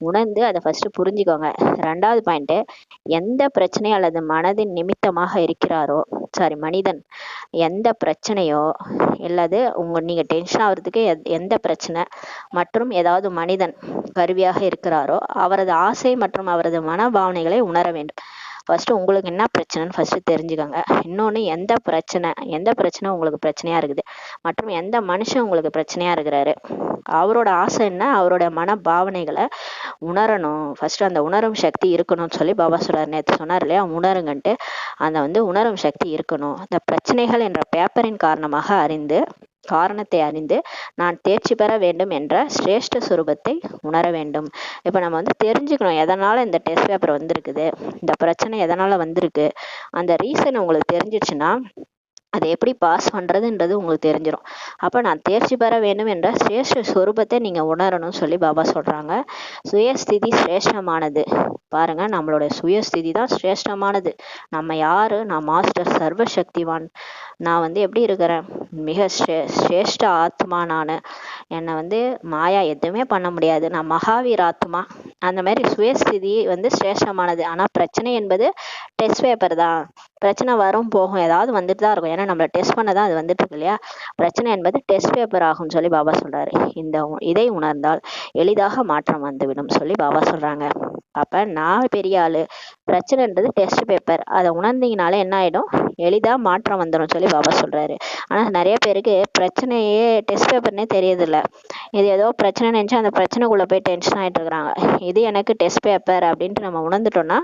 உணர்ந்து அதை ஃபர்ஸ்ட் புரிஞ்சுக்கோங்க. 2வது பாயிண்ட், எந்த பிரச்சனை அல்லது மனதின் நிமித்தமாக இருக்கிறாரோ, மனிதன் எந்த பிரச்சனையோ அல்லது நீங்க டென்ஷன் ஆகுறதுக்கு எந்த பிரச்சனை மற்றும் ஏதாவது மனிதன் கருவியாக இருக்கிறாரோ அவரது ஆசை மற்றும் அவரது மனபாவனைகளை உணர வேண்டும். ஃபர்ஸ்ட் உங்களுக்கு என்ன பிரச்சனைன்னு ஃபர்ஸ்ட் தெரிஞ்சுக்கோங்க. இன்னொன்னு, எந்த பிரச்சனை உங்களுக்கு பிரச்சனையா இருக்குது மற்றும் எந்த மனுஷன் உங்களுக்கு பிரச்சனையா இருக்கிறாரு, அவரோட ஆசை என்ன, அவரோட மன பாவனைகளை உணரணும். ஃபர்ஸ்ட் அந்த உணரும் சக்தி இருக்கணும்னு சொல்லி பாபா சொல்றாரு. நேற்று சொன்னார் இல்லையா, உணருங்கன்ட்டு. அந்த உணரும் சக்தி இருக்கணும். அந்த பிரச்சனைகள் என்ற பேப்பரின் காரணத்தை அறிந்து நான் தேர்ச்சி பெற வேண்டும் என்ற சிரேஷ்ட சுரூபத்தை உணர வேண்டும். இப்ப நம்ம தெரிஞ்சுக்கணும், எதனால இந்த டெஸ்ட் பேப்பர் வந்திருக்குது, இந்த பிரச்சனை எதனால வந்திருக்கு. அந்த ரீசன் உங்களுக்கு தெரிஞ்சிச்சுன்னா அதை எப்படி பாஸ் பண்றதுன்றது உங்களுக்கு தெரிஞ்சிடும். அப்ப நான் தேர்ச்சி பெற வேண்டும் என்ற சிரேஷ்ட ஸ்வரூபத்தை நீங்க உணரணும்னு சொல்லி பாபா சொல்றாங்க. சுயஸ்திதி சிரேஷ்டமானது. பாருங்க, நம்மளுடைய சுயஸ்திதி தான் சிரேஷ்டமானது. நம்ம யாரு? நான் மாஸ்டர் சர்வசக்திவான். நான் எப்படி இருக்கிறேன்? மிக சிரேஷ்ட ஆத்மா. நான் என்னை மாயா எதுவுமே பண்ண முடியாது. நான் மகாவீர் ஆத்மா. அந்த மாதிரி சுயஸ்திதி சிரேஷ்டமானது. ஆனா பிரச்சனை என்பது டெஸ்ட் பேப்பர் தான். பிரச்சனை வரும் போகும், ஏதாவது வந்துட்டு தான் இருக்கும். ஏன்னா நம்மள டெஸ்ட் பண்ணதான் அது வந்துட்டு இருக்கு இல்லையா? பிரச்சனை என்பது டெஸ்ட் பேப்பர் ஆகும்னு சொல்லி பாபா சொல்றாரு. இதை உணர்ந்தால் எளிதாக மாற்றம் வந்துவிடும் சொல்லி பாபா சொல்றாங்க. அப்ப நான் பெரிய ஆளு, பிரச்சனைன்றது டெஸ்ட் பேப்பர், அதை உணர்ந்தீங்கனாலே என்ன ஆயிடும்? எளிதா மாற்றம் வந்துடும் சொல்லி பாபா சொல்றாரு. ஆனா நிறைய பேருக்கு பிரச்சனையே டெஸ்ட் பேப்பர்னே தெரியறது இல்ல. இது ஏதோ பிரச்சனை நினைச்சு அந்த பிரச்சனைக்குள்ள போய் டென்ஷன் ஆயிட்டு இருக்கிறாங்க. இது எனக்கு டெஸ்ட் பேப்பர் அப்படின்ட்டு நம்ம உணர்ந்துட்டோம்னா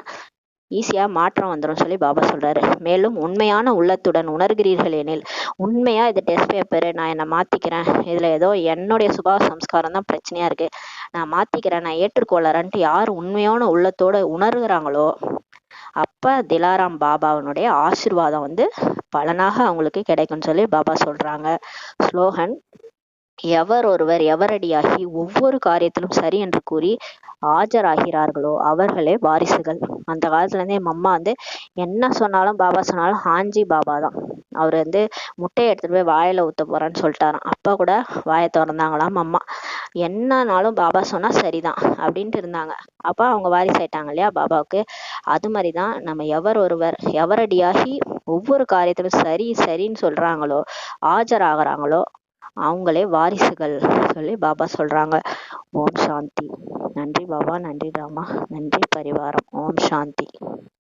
ஈஸியா மாற்றம் வந்துடும் சொல்லி பாபா சொல்றாரு. மேலும் உண்மையான உள்ளத்துடன் உணர்கிறீர்கள் எனில், உண்மையா இது டெஸ்ட் பேப்பர், நான் என்னை மாத்திக்கிறேன், இதுல ஏதோ என்னுடைய சுபாவ சம்ஸ்காரம் தான் பிரச்சனையா இருக்கு, நான் மாத்திக்கிறேன், நான் ஏற்றுக்கொள்ளறேன்ட்டு யார் உண்மையான உள்ளத்தோட உணர்கிறாங்களோ அப்ப திலாராம் பாபாவனுடைய ஆசீர்வாதம் பலனாக அவங்களுக்கு கிடைக்கும்னு சொல்லி பாபா சொல்றாங்க. ஸ்லோகன்: எவர் ஒருவர் எவரடியாகி ஒவ்வொரு காரியத்திலும் சரி என்று கூறி ஆஜராகிறார்களோ அவர்களே வாரிசுகள். அந்த காலத்துல இருந்தே என் அம்மா என்ன சொன்னாலும் பாபா சொன்னாலும் ஹாஞ்சி பாபா தான். அவர் முட்டையை எடுத்துட்டு போய் வாயில ஊத்த போறான்னு சொல்லிட்டாராம். அப்பா கூட வாயை திறந்தாங்களாம் அம்மா. என்னன்னாலும் பாபா சொன்னா சரிதான் அப்படின்ட்டு இருந்தாங்க. அப்ப அவங்க வாரிசாயிட்டாங்க இல்லையா பாபாவுக்கு. அது மாதிரிதான் நம்ம எவர் ஒருவர் எவரடியாகி ஒவ்வொரு காரியத்திலும் சரின்னு சொல்றாங்களோ, ஆஜராகிறாங்களோ அவங்களே வாரிசுகள் சொல்லி பாபா சொல்றாங்க. ஓம் சாந்தி. நன்றி பாபா, நன்றி ராமா, நன்றி பரிவாரம். ஓம் சாந்தி.